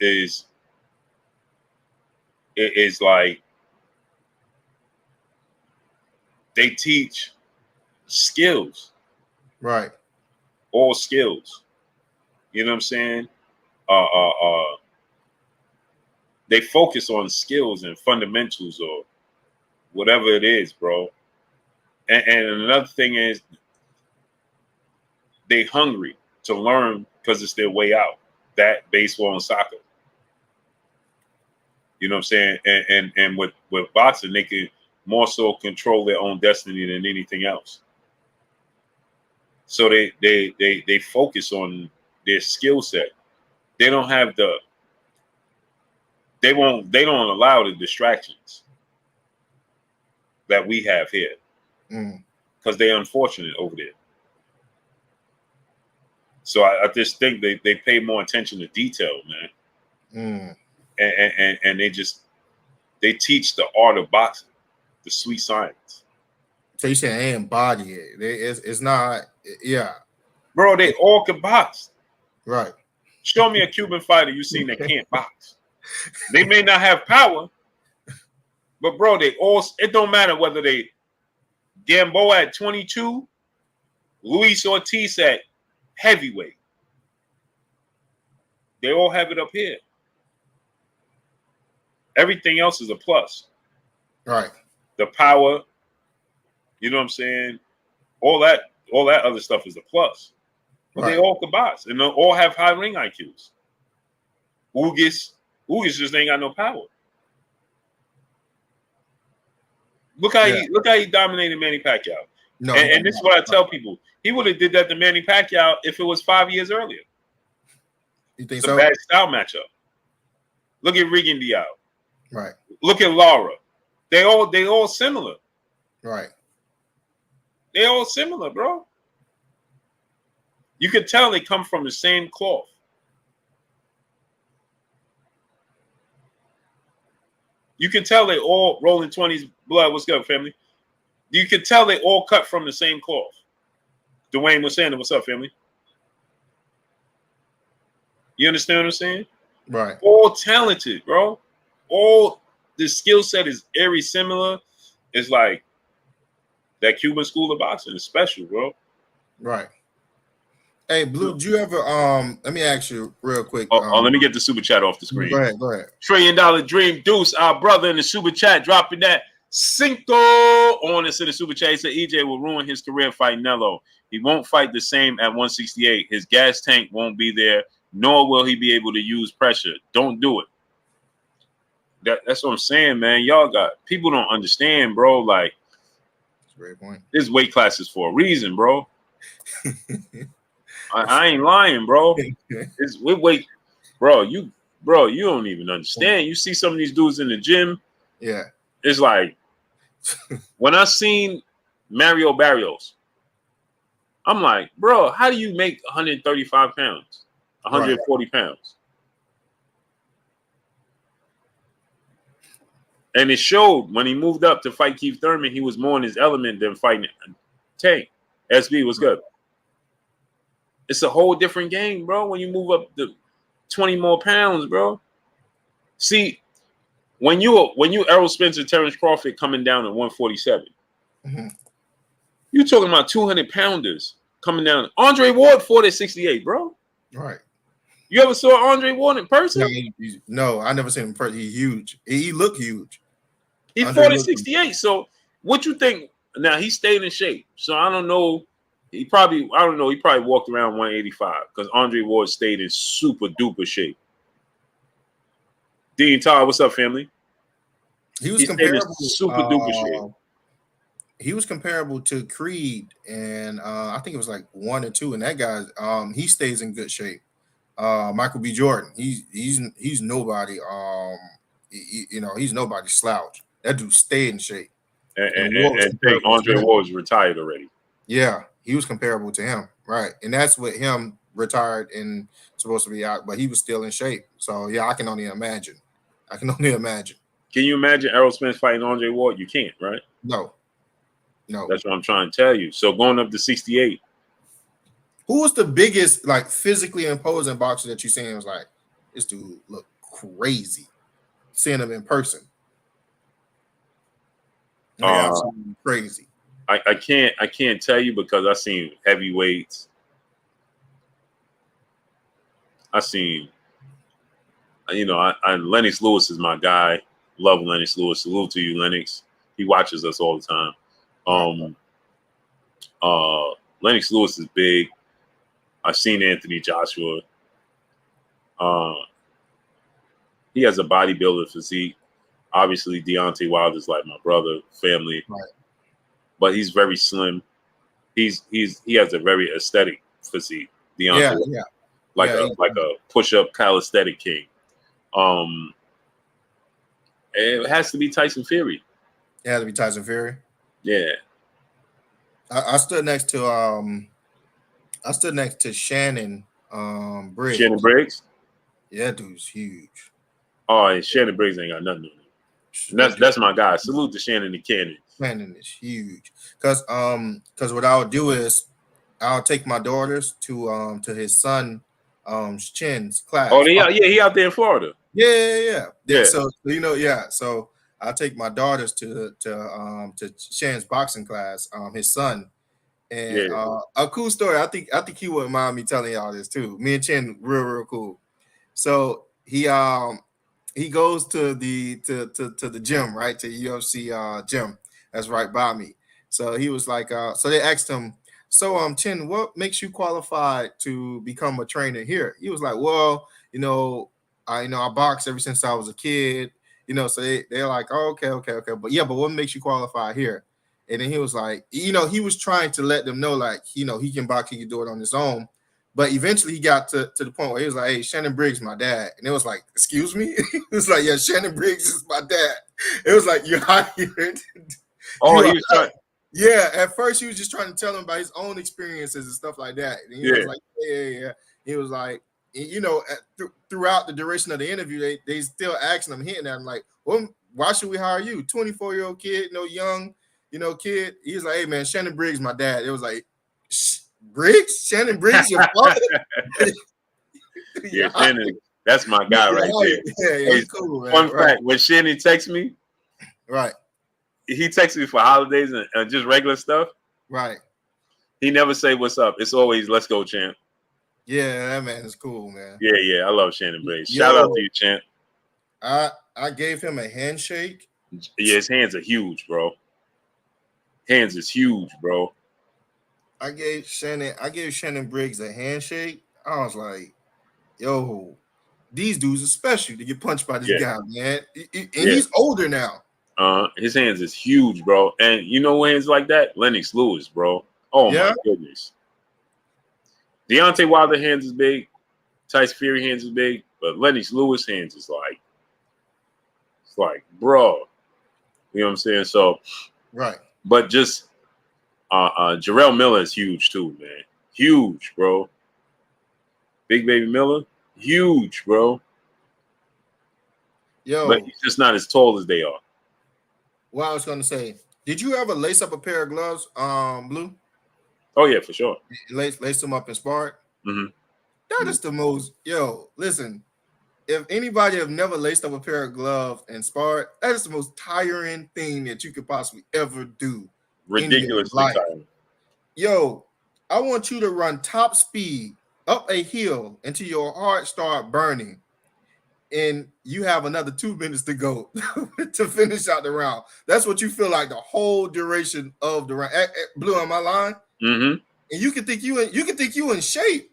like they teach skills, right? All skills. You know what I'm saying? They focus on skills and fundamentals or whatever it is, bro. And another thing is they hungry to learn because it's their way out. That baseball and soccer. You know what I'm saying? And with boxing, they can more so control their own destiny than anything else. So they focus on their skill set. They don't have they don't allow the distractions that we have here. Because they're unfortunate over there. So I just think they pay more attention to detail, man. And they teach the art of boxing, the sweet science. So you saying they embody it? It's not, yeah. Bro, they all can box. Right. Show me a Cuban fighter you seen that can't box. They may not have power, but bro, it don't matter whether they Gamboa at 22, Luis Ortiz at heavyweight. They all have it up here. Everything else is a plus. Right. The power, you know what I'm saying? All that other stuff is a plus. But they all can box and they all have high ring IQs. Ugas just ain't got no power. Look how he dominated Manny Pacquiao. No, and this is what I tell people. He would have did that to Manny Pacquiao if it was 5 years earlier. You think it's so? A bad style matchup. Look at Regan Diao. Right. Look at Lara. They all similar. Right. They all similar, bro. You could tell they come from the same cloth. You can tell they all rolling 20s blood. What's good, family? You can tell they all cut from the same cloth. Dwayne was saying, what's up, family? You understand what I'm saying? Right. All talented, bro. All the skill set is very similar. It's like that Cuban school of boxing is special, bro. Right. Hey, Blue, did you ever let me ask you real quick. Let me get the super chat off the screen. Go ahead. $1 trillion dream Deuce, our brother in the super chat, dropping that Cinco on us in the super chat. He said EJ will ruin his career fighting Nello. He won't fight the same at 168. His gas tank won't be there, nor will he be able to use pressure. Don't do it. That's what I'm saying, man. Y'all got people don't understand, bro. Like, That's a great point. this weight class is for a reason, bro. I ain't lying, bro. It's wait, bro. You don't even understand. You see some of these dudes in the gym. Yeah. It's like when I seen Mario Barrios, I'm like, bro, how do you make 135 pounds, 140 pounds? And it showed when he moved up to fight Keith Thurman, he was more in his element than fighting Tank. SB was good. It's a whole different game, bro, when you move up to 20 more pounds, bro. See, when you Errol Spencer, Terrence Crawford coming down at 147, you're talking about 200 pounders coming down. Andre Ward fought at 68, bro. Right. You ever saw Andre Ward in person? No, I never seen him in person. He's huge. He looked huge. He fought at 68. So what you think? Now he stayed in shape. So I don't know. He probably walked around 185 because Andre Ward stayed in super duper shape. Dean Todd, what's up, family? He was comparable. Super duper shape. He was comparable to Creed, and I think it was like 1 or 2. And that guy, he stays in good shape. Michael B. Jordan, he's nobody. He's nobody slouch. That dude stayed in shape. And Andre Ward's retired already. Yeah, he was comparable to him, right? And that's what him retired and supposed to be out, but he was still in shape. So yeah, I can only imagine. Can you imagine Errol Spence fighting Andre Ward? You can't, right? No. That's what I'm trying to tell you. So going up to 68. Who was the biggest, like, physically imposing boxer that you seen? Was like, this dude look crazy. Seeing him in person, like, absolutely crazy. I can't tell you because I seen heavyweights. I seen, Lennox Lewis is my guy. Love Lennox Lewis. Salute to you, Lennox. He watches us all the time. Lennox Lewis is big. I've seen Anthony Joshua. He has a bodybuilder physique. Obviously, Deontay Wilder is like my brother, family. Right. But he's very slim. He has a very aesthetic physique. Deontay, like a push-up calisthenic king. It has to be Tyson Fury. It had to be Tyson Fury. Yeah. I stood next to Shannon Briggs. Shannon Briggs? Yeah, dude's huge. Oh, and Shannon Briggs ain't got nothing on him. That's my guy. Salute to Shannon the Cannon. Shannon is huge. Cause what I'll do is I'll take my daughters to his son Chin's class. Oh, he out there in Florida. Yeah. So so I'll take my daughters to Shan's boxing class, his son. And a cool story. I think he wouldn't mind me telling y'all this too. Me and Chen real cool. So he goes to the gym, right? To UFC gym that's right by me. So he was like, so they asked him, so Chen, what makes you qualified to become a trainer here? He was like, well, I boxed ever since I was a kid, so they're like, oh, okay. But what makes you qualify here? And then he was like, he was trying to let them know, like, he can box, he can do it on his own. But eventually he got to the point where he was like, hey, Shannon Briggs, my dad. And it was like, excuse me? It was like, yeah, Shannon Briggs is my dad. It was like, you're hired. Oh, he was trying. Yeah, at first he was just trying to tell him about his own experiences and stuff like that. And he was like, yeah. He was like, throughout the duration of the interview, they still asking him, hitting at him like, well, why should we hire you? 24-year-old kid, young, kid. He was like, hey, man, Shannon Briggs, my dad. It was like, Briggs? Shannon Briggs, your father? Yeah, Shannon, that's my guy right there. Yeah, he's cool, man. Fun fact, when Shannon texts me, right, he texts me for holidays and just regular stuff. Right. He never say what's up. It's always let's go, champ. Yeah, that man is cool, man. Yeah, I love Shannon Briggs. Shout out to you, champ. I gave him a handshake Yeah, his hands are huge, bro. Hands is huge, bro. I gave Shannon Briggs a handshake. I was like, yo, these dudes are special to get punched by this Yeah, guy, man. And yeah. he's older now. His hands is huge, bro. And you know hands like that? Lennox Lewis, bro. Oh Yeah. my goodness. Deontay Wilder hands is big. Tyson Fury hands is big, but Lennox Lewis hands is like, it's like, bro. You know what I'm saying? So, Right. but just Jarrell Miller is huge too, man. Huge, bro. Big Baby Miller, huge, bro. Yo, But he's just not as tall as they are. what I was gonna say, did you ever lace up a pair of gloves, Blue? Oh yeah, for sure. Lace them up and spar? Mm-hmm. That is the most, listen, if anybody have never laced up a pair of gloves and sparred, that is the most tiring thing that you could possibly ever do. Ridiculously tiring. Yo, I want you to run top speed up a hill until your heart start burning, and you have another 2 minutes to go to finish out the round. That's what you feel like the whole duration of the round. Blue on my line, Mm-hmm. and you can think you in shape,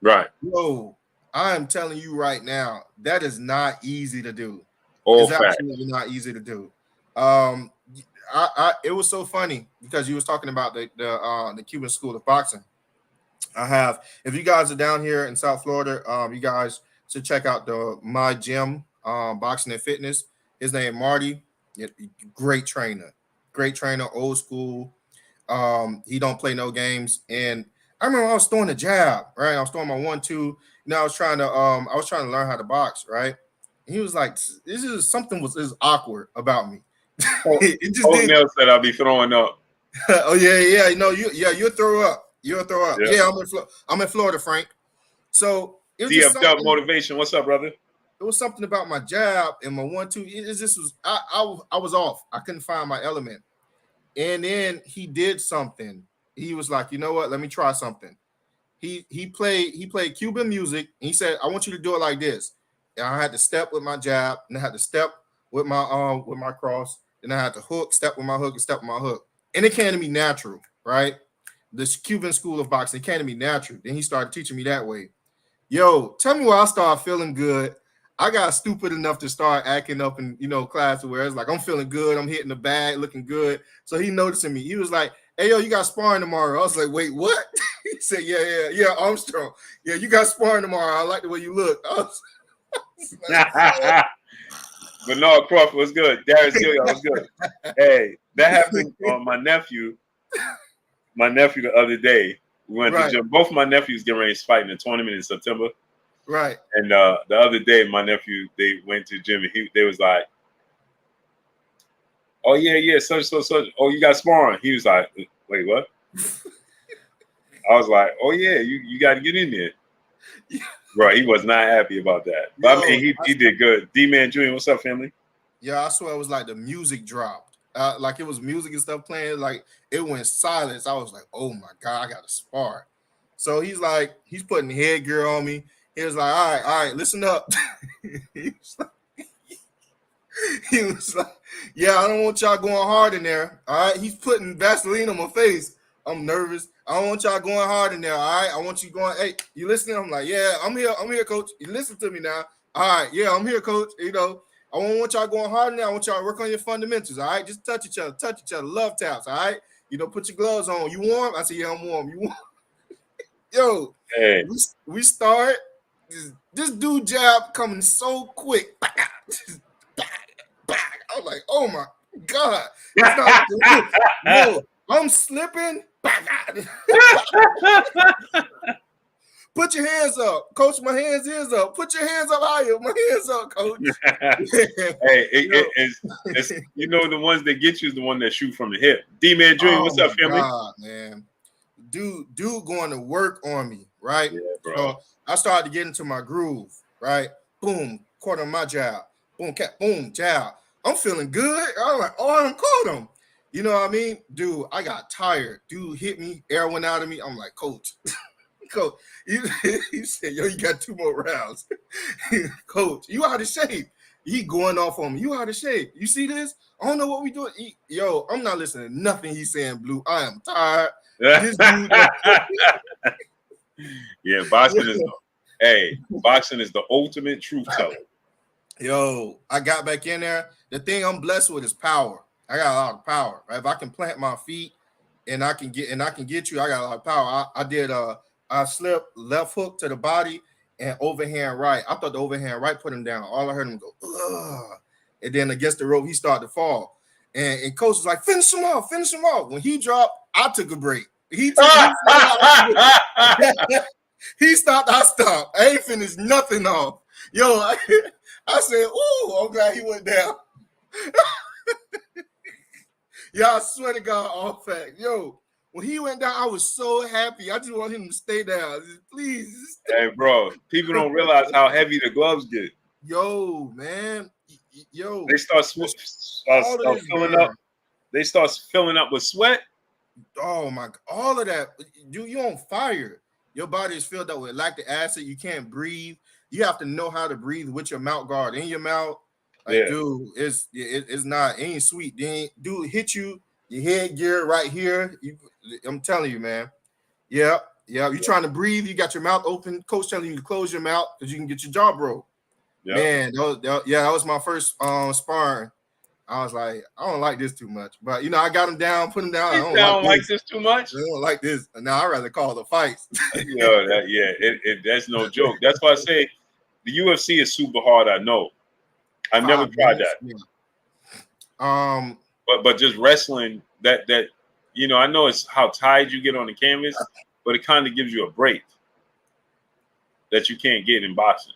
right? Yo, I am telling you right now, that is not easy to do. All it's fact. Absolutely not easy to do. It was so funny because you was talking about the Cuban School of Boxing. If you guys are down here in South Florida, you guys should check out my gym, Boxing and Fitness. His name Marty, great trainer, old school. He don't play no games. And I remember I was throwing a jab, right? I was throwing my 1-2. I was trying to learn how to box, right? And he was like, something is awkward about me. It just didn't. Mel said I'll be throwing up. Oh yeah. You'll throw up. You'll throw up. Yeah, I'm in Florida, Frank. So it was DFW motivation. What's up, brother? It was something about my jab and my 1-2. I was off. I couldn't find my element. And then he did something. He was like, you know what? Let me try something. He played Cuban music. And he said, I want you to do it like this. And I had to step with my jab, and I had to step with my cross, and I had to step with my hook, and step with my hook. And it came to me natural, right? This Cuban School of Boxing came to me natural. Then he started teaching me that way. Yo, tell me where I started feeling good. I got stupid enough to start acting up in class where it's like I'm feeling good, I'm hitting the bag, looking good. So he noticing me. He was like, "Hey, yo, you got sparring tomorrow." I was like, "Wait, what?" He said, "Yeah, Armstrong. Yeah, you got sparring tomorrow. I like the way you look." I was like, Bernard Crawford was good. Darius Gilliard was good. Hey, that happened on my nephew. My nephew the other day. We went to the gym. Both my nephews getting ready to fight in the tournament in September. Right. And the other day, my nephew, they went to the gym and they was like, "Oh yeah, such. Oh, you got sparring." He was like, "Wait, what?" I was like, "Oh yeah, you got to get in there." Right, he was not happy about that. But I mean, he did good. D-Man Jr., what's up, family? Yeah, I swear it was like the music dropped. Like it was music and stuff playing. Like it went silence. I was like, "Oh my God, I got to spar." So he's putting headgear on me. He was like, all right, listen up. He was like, yeah, I don't want y'all going hard in there. All right. He's putting Vaseline on my face. I'm nervous. I don't want y'all going hard in there. All right. I want you going, hey, you listening? I'm like, yeah, I'm here, coach. You listen to me now. All right. Yeah, I'm here, coach. I don't want y'all going hard in there. I want y'all to work on your fundamentals. All right. Just touch each other. Love taps. All right. Put your gloves on. You warm? I said, yeah, I'm warm. You warm? Yo, hey. We start. This dude jab coming so quick. I was like, oh my God. No, I'm slipping. Put your hands up. Coach, my hands is up. Put your hands up higher. My hands up, coach. Hey, it's the ones that get you is the one that shoot from the hip. D-Man Jr., what's up, family? God, man. Dude going to work on me, right? Yeah, bro. So I started to get into my groove, right? Boom, caught on my jab. Boom, boom, jab. I'm feeling good. I'm like, oh, I caught him. You know what I mean? Dude, I got tired. Dude hit me, air went out of me. I'm like, coach. Coach, he said, yo, you got 2 more rounds. Coach, you out of shape. He going off on me. You out of shape. You see this? I don't know what we doing. Yo, I'm not listening to nothing he's saying, Blue. I am tired. This dude. Yeah, boxing is the ultimate truth teller. Yo, I got back in there. The thing I'm blessed with is power. I got a lot of power. Right? If I can plant my feet and I can get you, I got a lot of power. I slipped left hook to the body and overhand right. I thought the overhand right put him down. All I heard him go, ugh. And then against the rope, he started to fall. And coach was like, finish him off. When he dropped, I took a break. He stopped, I stopped. I ain't finished nothing off. Yo, I said, ooh, I'm glad he went down. Y'all swear to God, all fact. Yo, when he went down, I was so happy. I just want him to stay down. Please. Hey, bro, people don't realize how heavy the gloves get. Yo, man. Yo. They start filling up. They start filling up with sweat. Oh, my God. All of that. You on fire. Your body is filled up with lactic acid. You can't breathe. You have to know how to breathe with your mouth guard in your mouth. Like, dude, it's not, it ain't sweet. Dude, hit you, your head gear right here. I'm telling you, man. Yeah. You're trying to breathe. You got your mouth open. Coach telling you to close your mouth because you can get your jaw broke. Yep. Man, that was my first sparring. I was like, I don't like this too much. But, I got him down, put him down. I don't like this too much. I don't like this. Now I'd rather call the fights. That's no joke. That's why I say the UFC is super hard. I know. I've never tried that. Yeah. But just wrestling, that I know it's how tired you get on the canvas, but it kind of gives you a break that you can't get in boxing.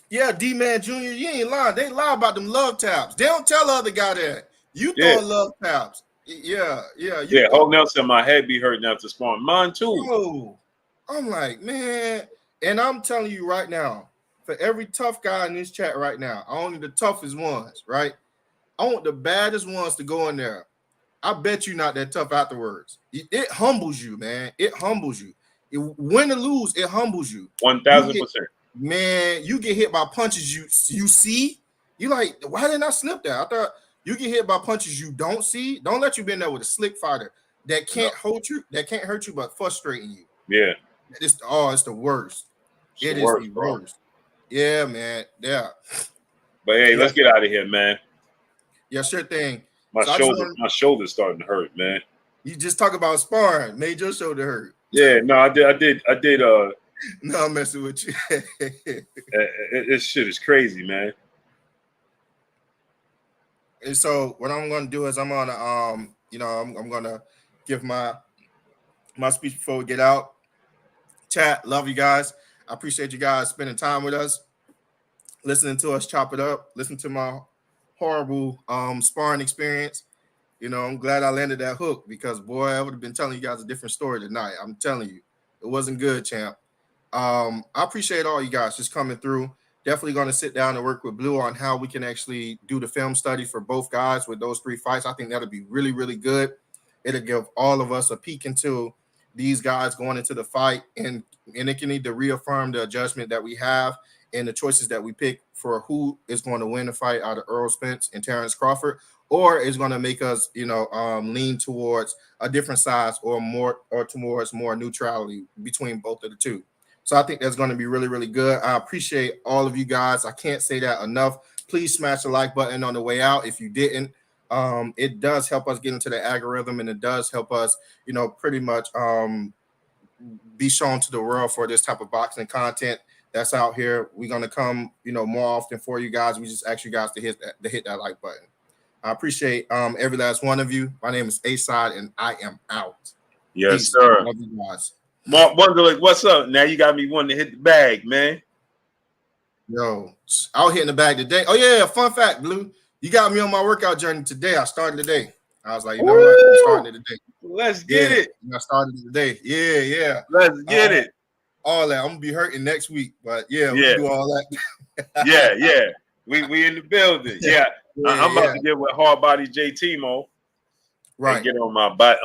Yeah, D-Man Jr., you ain't lying. They lie about them love taps. They don't tell the other guy that. You throwing love taps. Yeah. Whole Nelson, my head be hurting after sparring. Mine too. Oh, I'm like, man. And I'm telling you right now, for every tough guy in this chat right now, only the toughest ones, right? I want the baddest ones to go in there. I bet you not that tough afterwards. It humbles you, man. It humbles you. Win or lose, it humbles you. 1,000%. Man, you get hit by punches you see. You like, why didn't I slip that? I thought you get hit by punches you don't see. Don't let you be in there with a slick fighter that can't hold you, that can't hurt you, but frustrating you. Yeah. It's the worst. It is the worst. Yeah, man. Yeah. But hey, let's get out of here, man. Yeah, sure thing. My shoulder's starting to hurt, man. You just talk about sparring, made your shoulder hurt. Yeah, no, I did. No, I'm messing with you. This shit is crazy, man. And so what I'm gonna do is I'm gonna I'm gonna give my speech before we get out. Chat, love you guys. I appreciate you guys spending time with us, listening to us chop it up, listen to my horrible sparring experience. I'm glad I landed that hook because boy, I would have been telling you guys a different story tonight. I'm telling you, it wasn't good, champ. I appreciate all you guys just coming through. Definitely going to sit down and work with Blue on how we can actually do the film study for both guys with those 3 fights. I think that'll be really, really good. It'll give all of us a peek into these guys going into the fight, and it can either reaffirm the judgment that we have and the choices that we pick for who is going to win the fight out of Errol Spence and Terrence Crawford, or is going to make us, lean towards a different size or towards more neutrality between both of the two. So I think that's going to be really, really good. I appreciate all of you guys. I can't say that enough. Please smash the like button on the way out. If you didn't, it does help us get into the algorithm, and it does help us, pretty much be shown to the world for this type of boxing content that's out here. We're going to come, more often for you guys. We just ask you guys to hit that like button. I appreciate every last one of you. My name is A-Side, and I am out. Yes, Peace. sir. Love you guys. Mark Wonderlick, what's up? Now you got me wanting to hit the bag, man. Yo, out hitting the bag today. Oh, yeah, fun fact, Blue. You got me on my workout journey today. I started today. I was like, you know what? I'm starting it today. Let's get it. I started it today. Yeah. Let's get it. All that. I'm going to be hurting next week, but we can do all that. yeah. We in the building. Yeah. I'm about to get with Hard Body JT, Mo. Right. And get on my body.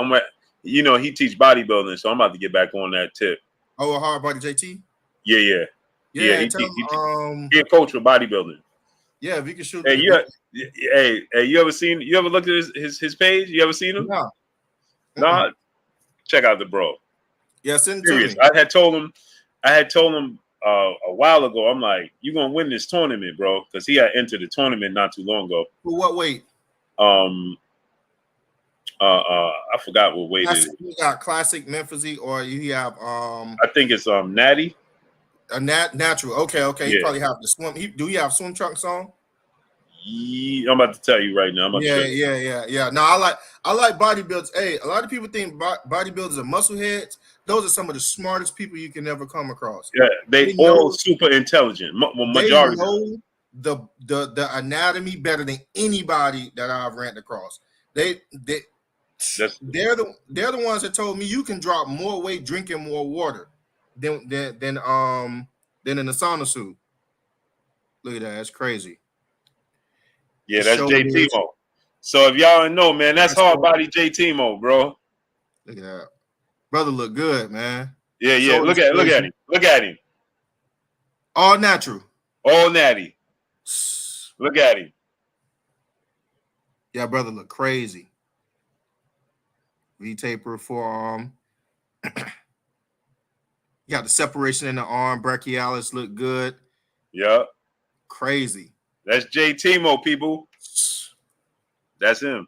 He teach bodybuilding, so I'm about to get back on that tip. Oh, a Hard Body JT? Yeah. He a coach with bodybuilding. Yeah, if you can shoot. Hey, you ever seen? You ever looked at his page? You ever seen him? No. Nah. Check out the bro. Yeah, send it Serious. to me. I had told him a while ago. I'm like, you gonna win this tournament, bro? Because he had entered the tournament not too long ago. For what weight? I forgot what weight it is. You got classic Memphis, or you have I think it's natty. A natural. Okay. Yeah. He probably have the swim. Do you have swim trunks on? Yeah, I'm about to tell you right now. Yeah. No, I like bodybuilders. Hey, a lot of people think bodybuilders are muscleheads. Those are some of the smartest people you can ever come across. Yeah, they all super intelligent. Majority. They know the anatomy better than anybody that I've ran across. They're the ones that told me you can drop more weight drinking more water than in the sauna suit. Look at that, that's crazy. Yeah, that's JT Mo. So if y'all don't know, man, that's hard body JT Mo, bro. Look at that. Brother look good, man. Yeah. Look at him. All natural. All natty. Look at him. Yeah, brother look crazy. V-taper forearm. You got the separation in the arm. Brachialis look good. Yeah. Crazy. That's JT Mo, people. That's him.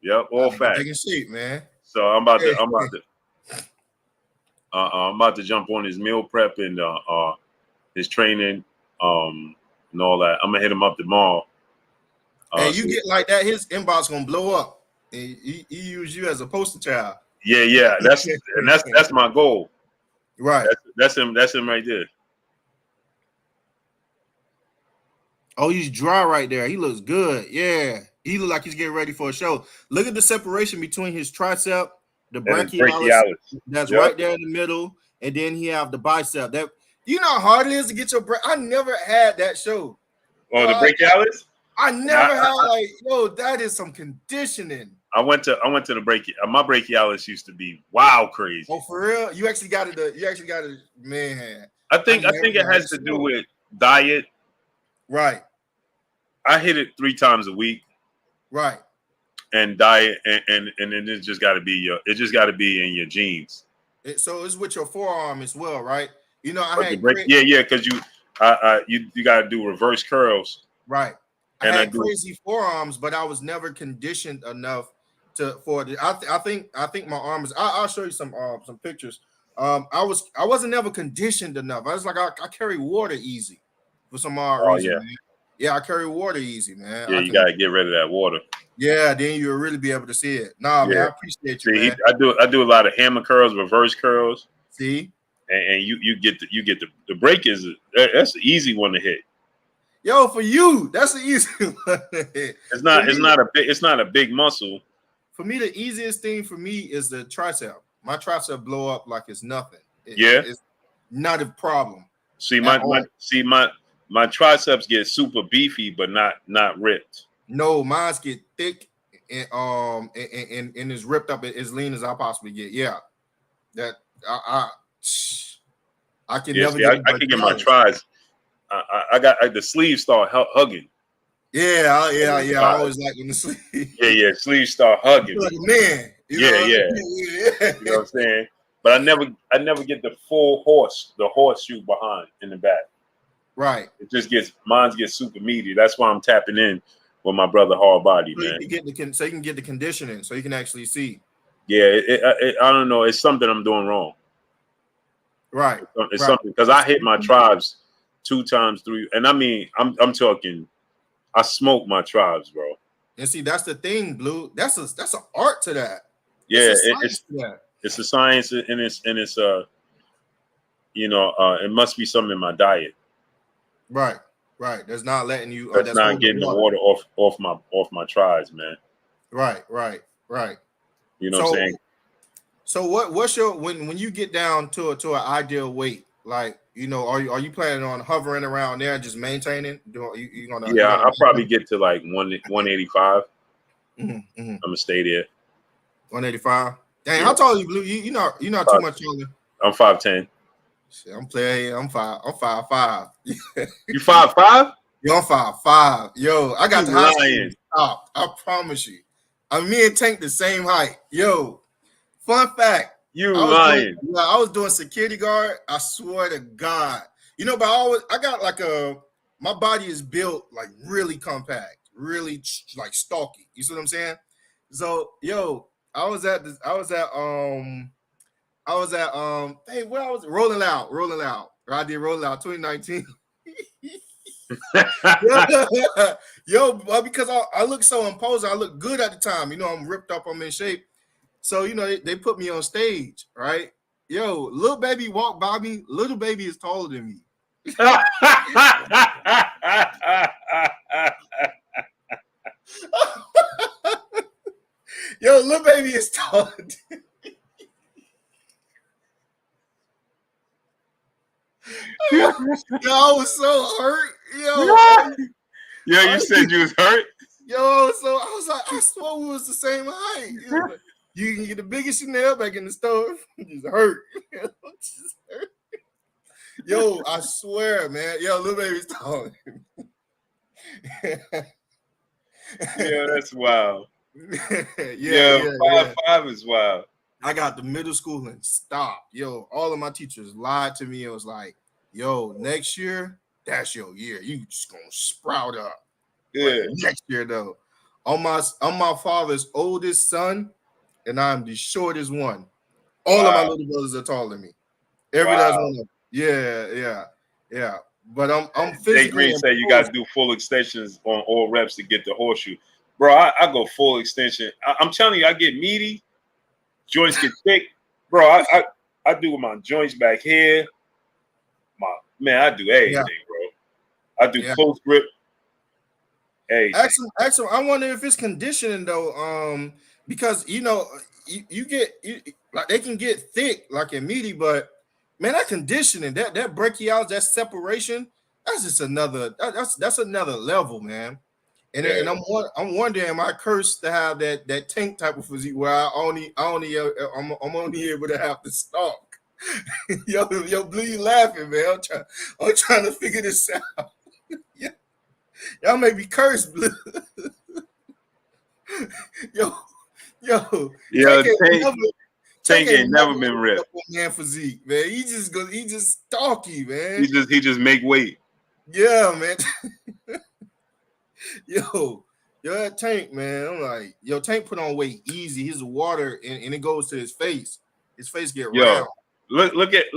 Yep, all facts. Taking shape, man. So I'm about to jump on his meal prep and his training and all that. I'm gonna hit him up tomorrow. Hey, you get like that, his inbox gonna blow up. He use you as a poster child. Yeah. That's my goal. Right. That's him. That's him right there. Oh, he's dry right there. He looks good. Yeah. He look like he's getting ready for a show. Look at the separation between his tricep, the brachialis. That's right there in the middle. And then he have the bicep. That you know how hard it is to get your I never had that show. Oh, the brachialis? I never had that is some conditioning. I went to the brachialis. My brachialis used to be wild crazy. Oh, for real? You actually got it, man. I think it has to do with diet. Right. I hit it 3 times a week. Right. And diet and then it just gotta be in your genes. So it's with your forearm as well, right? You know, because you gotta do reverse curls. Right. I had crazy forearms, but I was never conditioned enough I think my arm is. I'll show you some pictures. I wasn't never conditioned enough. I was like I carry water easy for some odd reason. Man. Yeah, I carry water easy, man. Yeah, you gotta get rid of that water. Yeah, then you'll really be able to see it. Nah, man, I appreciate you. See, man. I do a lot of hammer curls, reverse curls. See, and you get the break that's the easy one to hit. Yo, for you, that's the easy one. It's not a big muscle. For me, the easiest thing for me is the tricep. My tricep blow up like it's nothing. It's not a problem. See, my triceps get super beefy, but not ripped. No, mine's get thick and is ripped up as lean as I possibly get. Yeah, that I can never. See, I can get my tries. I got the sleeves start hugging. Yeah. I always like when the sleeves. Yeah. Sleeves start hugging. Like man. Yeah. You know what I'm saying? But I never get the full horseshoe behind in the back. Right. It just mine gets super meaty. That's why I'm tapping in with my brother Hard Body, man. You can get the conditioning, so you can actually see. Yeah, I don't know. It's something I'm doing wrong. Right. It's something because I hit my tribes 2 times, 3, and I mean I'm talking. I smoke my tribes, bro. And see, that's the thing, Blue. That's an art to that. Yeah, it's a science, and it's it must be something in my diet. Right. That's not letting you. That's not getting the water off my tries, man. Right. You know what I'm saying? So what's your when you get down to an ideal weight? Like, are you planning on hovering around there and just maintaining? I'll probably get to like 185. I'm gonna stay there. 185. Dang, how tall are you, Blue? You're not too much taller. I'm 5'10". Shit, I'm playing. I'm 5'5". You 5'5"? Yo, I'm 5'5". Yo, I got You the high lying. school top. I promise you. Me and Tank the same height. Yo, fun fact. You I lying. was doing security guard. I swear to God. You know, but I got like my body is built like really compact, really like stalky. You see what I'm saying? So, yo, I was at hey, where I was rolling out. I did rolling out 2019. Yo, because I look so imposing, I look good at the time. You know, I'm ripped up, I'm in shape. So, you know, they put me on stage, right? Yo, little baby walked by me. Little baby is taller than me. Yo, little baby is taller than me. Yo, I was so hurt. Yo, you said you was hurt? Yo, so I was like, I swore we was the same height. You can get the biggest Chanel back in the store. Just hurt. Just hurt. Yo, I swear, man. Yo, little baby's taller. Yeah, that's wild. yeah. 5'5" is wild. I got the middle school and stop. Yo, all of my teachers lied to me. It was like, yo, next year, that's your year. You just gonna sprout up. Yeah. But next year, though, I'm my father's oldest son, and I'm the shortest one. All of my little brothers are taller than me. Every last one of them. Yeah. But I'm physically. Jay Green said you got to do full extensions on all reps to get the horseshoe. Bro, I go full extension. I'm telling you, I get meaty. Joints get thick. Bro, I do my joints back here. I do everything, bro. I do close grip. Hey, actually, I wonder if it's conditioning though. Because you know, you like they can get thick like in meaty, but man, that conditioning, that brachials, that separation, that's just another that's another level, man. And I'm wondering, am I cursed to have that Tank type of physique where I'm only able to have the stalk? yo, Blue, you laughing, man? I'm trying to figure this out. Y'all may be cursed, Blue. yo, Tank ain't never been ripped. Man, physique, man. He just stalky, man. He just make weight. Yeah, man. Yo, that Tank, man. I'm like, yo, Tank put on weight easy. His water and it goes to his face. His face get round. Look at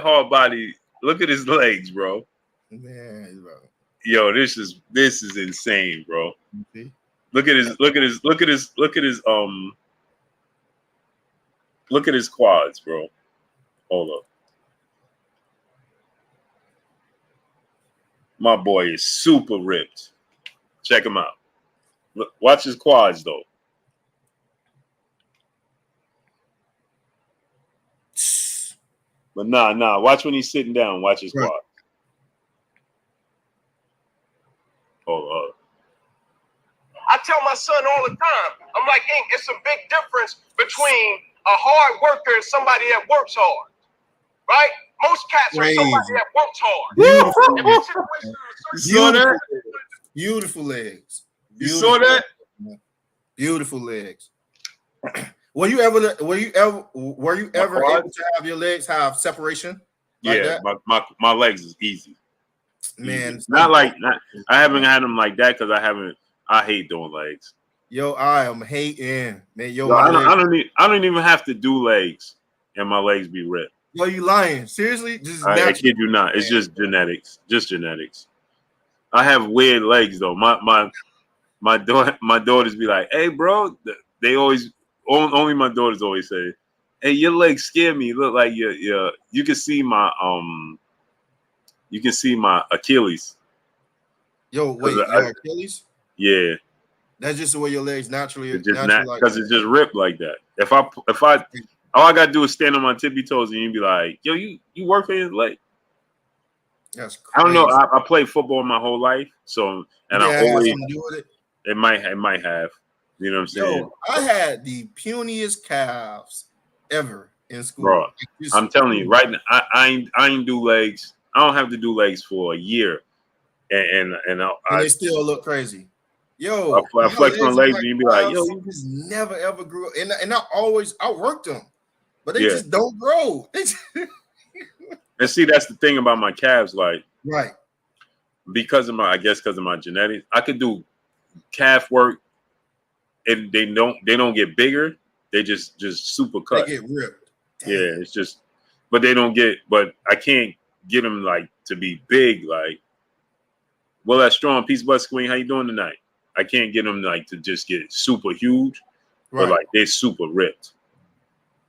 hard body. Look at his legs, bro. Man, bro. Yo, this is insane, bro. Okay. Look at his quads, bro. Hold up. My boy is super ripped. Check him out. Look, watch his quads though. But nah. Watch when he's sitting down. Watch his quads. Hold up. I tell my son all the time, I'm like, Ink, it's a big difference between a hard worker and somebody that works hard, right? Most cats are somebody that works hard. Beautiful legs. You saw that? Beautiful legs. Were you ever able to have your legs have separation? Like Yeah, that? my legs is easy. Man, easy. I haven't had them like that because I hate doing legs. Yo, I am hating, man. I don't even have to do legs, and my legs be ripped. Yo, you lying? Seriously? Just I kid you not. It's just genetics. I have weird legs though. My daughters be like, "Hey, bro," they always only my daughters always say, "Hey, your legs scare me. Look like you can see my Achilles." Yo, wait, your Achilles? Yeah. That's just the way your legs naturally because it's just ripped like that. If I all I gotta do is stand on my tippy toes and you'd be like, yo, you work for his leg. That's crazy. I don't know. I played football my whole life, so and I always something to do with it. It might have. You know what I'm saying? Yo, I had the puniest calves ever in school. Bro, I'm telling you right now, I ain't do legs. I don't have to do legs for a year. and they still look crazy. Yo, I flex my legs and you be like, yo, you just never ever grew up. And I always outworked them, but they Yeah. just don't grow. And see, that's the thing about my calves, like Right. because of my genetics, I could do calf work and they don't get bigger. They just super cut. They get ripped. Damn. Yeah, it's just, but I can't get them like to be big. Like, well, that's strong. Peace, Bus Queen. How you doing tonight? I can't get them like to just get super huge, Right. but like they're super ripped.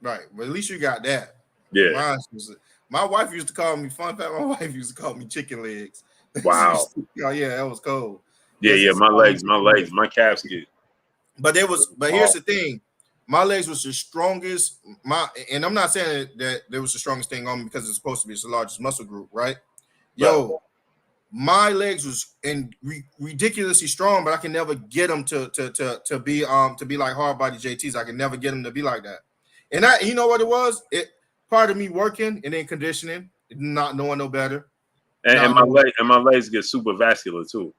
Right. But at least you got that. Yeah. My wife used to call me, fun fact, my wife used to call me chicken legs. Wow. Oh yeah, that was cold. Yeah, my legs, my calves get. But here's the thing. My legs was the strongest. And I'm not saying that there was the strongest thing on me because it's supposed to be. It's the largest muscle group, right? Yo, my legs was ridiculously strong, but I can never get them to be like hard body JTs. I can never get them to be like that. And you know what it was? Part of me working and then conditioning, not knowing no better. And my legs get super vascular too.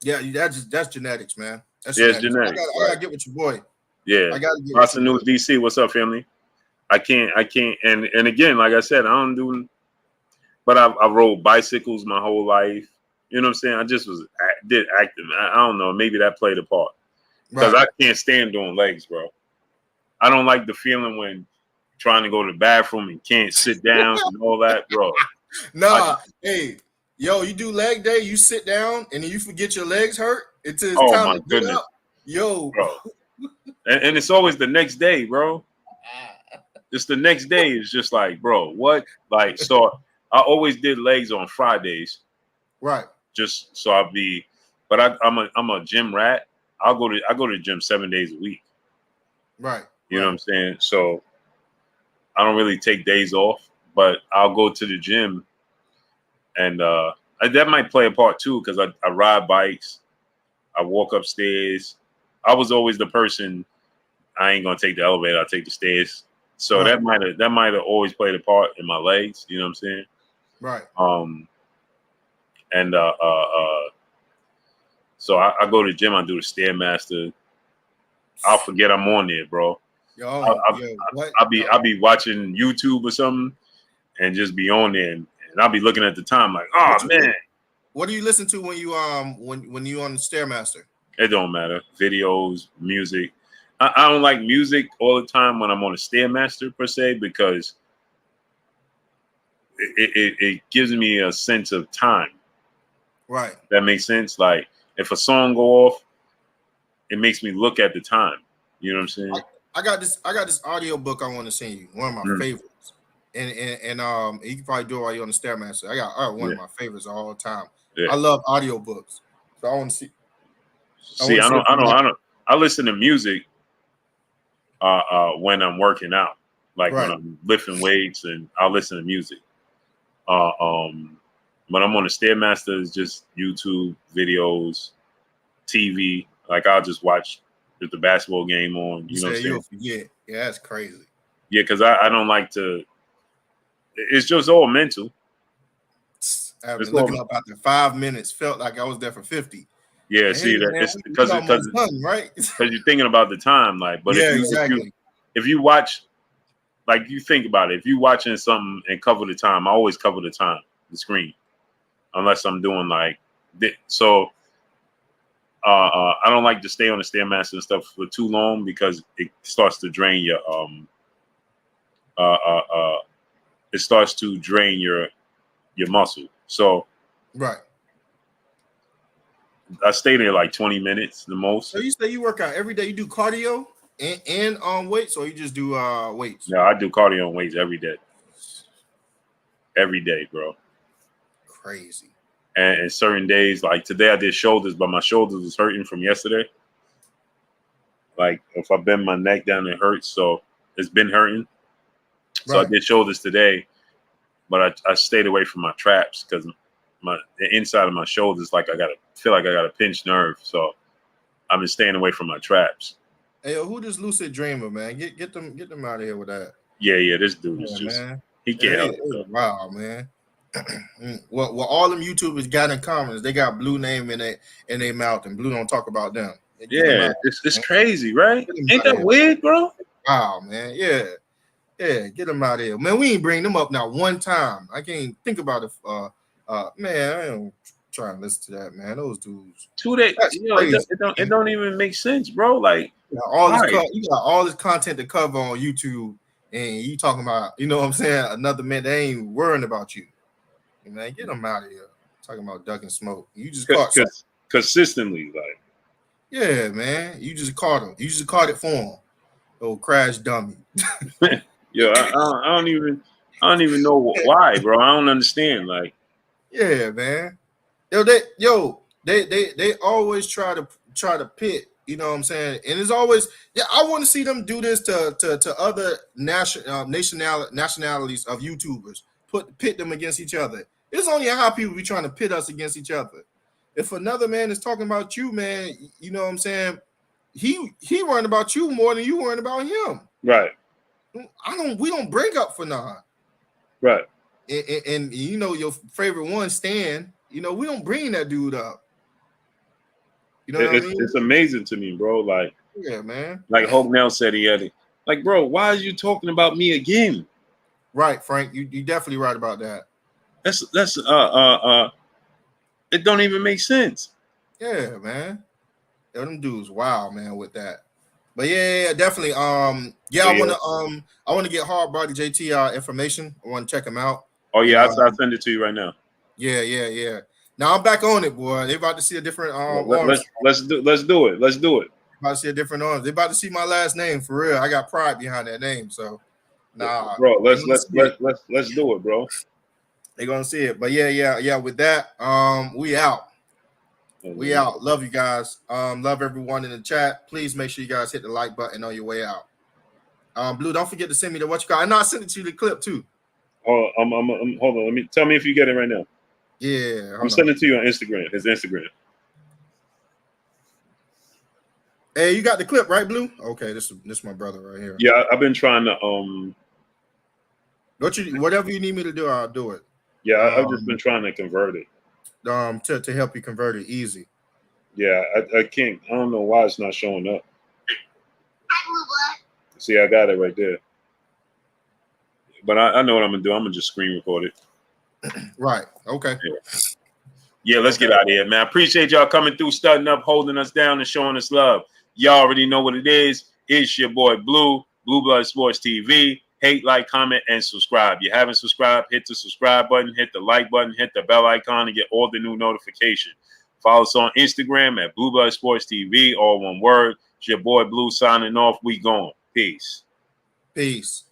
Yeah, that's genetics, man. That's genetics. I gotta get with your boy. Yeah, I gotta get with your News boy. DC. What's up, family? I can't. And again, like I said, I don't do. But I rode bicycles my whole life. You know what I'm saying? I just did active. I don't know. Maybe that played a part because I can't stand doing legs, bro. I don't like the feeling when trying to go to the bathroom and can't sit down and all that, bro. Hey, yo, you do leg day, you sit down and then you forget your legs hurt until it's time to get up. Yo, bro. And it's always the next day, bro. It's the next day. It's just like, bro, what? Like, so I always did legs on Fridays. Right. Just so I'll be, but I'm a gym rat. I go to the gym 7 days a week. Right. You know what I'm saying? So I don't really take days off, but I'll go to the gym, and that might play a part too because I ride bikes, I walk upstairs. I was always the person. I ain't gonna take the elevator. I'll take the stairs. So that might have always played a part in my legs. You know what I'm saying? Right. And so I go to the gym. I do the Stairmaster. I'll forget I'm on there, bro. I'll be watching YouTube or something, and just be on there, and I'll be looking at the time like, oh man. What do you listen to when you when you on the Stairmaster? It don't matter. Videos, music. I don't like music all the time when I'm on a Stairmaster per se because it gives me a sense of time. Right. That makes sense. Like if a song go off, it makes me look at the time. You know what I'm saying? I got this audio book I want to send you. One of my favorites. And you can probably do it while you're on the Stairmaster. I got one of my favorites of all time. Yeah. I love audio books. So I want to see. I listen to music when I'm working out. Like when I'm lifting weights, and I'll listen to music. When I'm on the Stairmaster, it's just YouTube videos, TV. Like I'll just watch the basketball game on. You know what I'm saying? Yeah, that's crazy. Yeah, because I don't like to. It's just all mental. I've been looking up after 5 minutes. Felt like I was there for 50. Yeah, see that it's because right? Because you're thinking about the time, like. But if you watch, like you think about it, if you watching something and cover the time, I always cover the screen, unless I'm doing like this. So I don't like to stay on the Stairmaster and stuff for too long because it starts to drain your it starts to drain your muscle. So I stay there like 20 minutes the most. So you say you work out every day? You do cardio and weights, or you just do weights? No, I do cardio and weights every day. Every day, bro. Crazy. And certain days, like today I did shoulders, but my shoulders was hurting from yesterday. Like if I bend my neck down, it hurts. So it's been hurting. So I did shoulders today, but I stayed away from my traps because the inside of my shoulders, like I feel like I got a pinched nerve. So I've been staying away from my traps. Hey, who this lucid dreamer, man? Get them out of here with that. Yeah, this dude is just man. He can't help it. Wow, man. What all them YouTubers got in common is they got Blue name in their mouth, and Blue don't talk about them. Get them Yeah, out, it's man. crazy, right? Get them Ain't out that here. weird, bro? Wow, man. Yeah, get them out of here, man. We ain't bring them up not one time. I can't think about it. Man, I ain't trying to listen to that, man. Those dudes, 2 days, that's you know, crazy. it don't even make sense, bro. Like, You got why? you got all this content to cover on YouTube, and you talking about, you know what I'm saying? Another man, they ain't worrying about you. Man, get them out of here. Talking about duck and smoke. You just caught something. Consistently, like, Yeah, man. You just caught him. You just caught it for him. Oh, crash dummy. yo, I don't even know why, bro. I don't understand. Like, Yeah, man. They always try to pit, you know what I'm saying? And it's always, yeah, I want to see them do this to other nationalities of YouTubers. Pit them against each other. It's only how people be trying to pit us against each other. If another man is talking about you, man, you know what I'm saying? He worrying about you more than you worrying about him. right. We don't break up for nothing. Right. And you know your favorite one, Stan. You know we don't bring that dude up. You know what I mean? It's amazing to me, bro. Like, yeah, man. Like Hope now said he had it. Like, bro, why are you talking about me again? Right, Frank. You definitely right about that. That's it don't even make sense. Yeah, man. Yeah, them dudes, wow, man, with that. But yeah, definitely. Yeah, I wanna get Hard Body JT information. I want to check him out. Oh yeah, And, I'll send it to you right now. Yeah. Now I'm back on it, boy. They about to see a different arms. Let's do it. About to see a different arms. They about to see my last name for real. I got pride behind that name, so nah, bro. Let's do it, bro. They're gonna see it. But yeah. With that, we out. We out. Love you guys. Love everyone in the chat. Please make sure you guys hit the like button on your way out. Blue, don't forget to send me the what you got. I know I sent it to you the clip too. Oh, I'm hold on. Tell me if you get it right now. Yeah, I'm sending it to you on Instagram. His Instagram. Hey, you got the clip, right, Blue? Okay, this is my brother right here. Yeah, I've been trying to whatever you need me to do, I'll do it. Yeah, I've just been trying to convert it. To help you convert it easy. Yeah, I can't. I don't know why it's not showing up. See, I got it right there. But I know what I'm gonna do. I'm gonna just screen record it. Right. Okay. Yeah, let's get out of here, man. I appreciate y'all coming through, studying up, holding us down, and showing us love. Y'all already know what it is. It's your boy Blue Blood Sports TV. Hate, like, comment, and subscribe. If you haven't subscribed, hit the subscribe button, hit the like button, hit the bell icon, and get all the new notifications. Follow us on Instagram at Blue Blood Sports TV, all one word. It's your boy Blue signing off. We gone. Peace. Peace.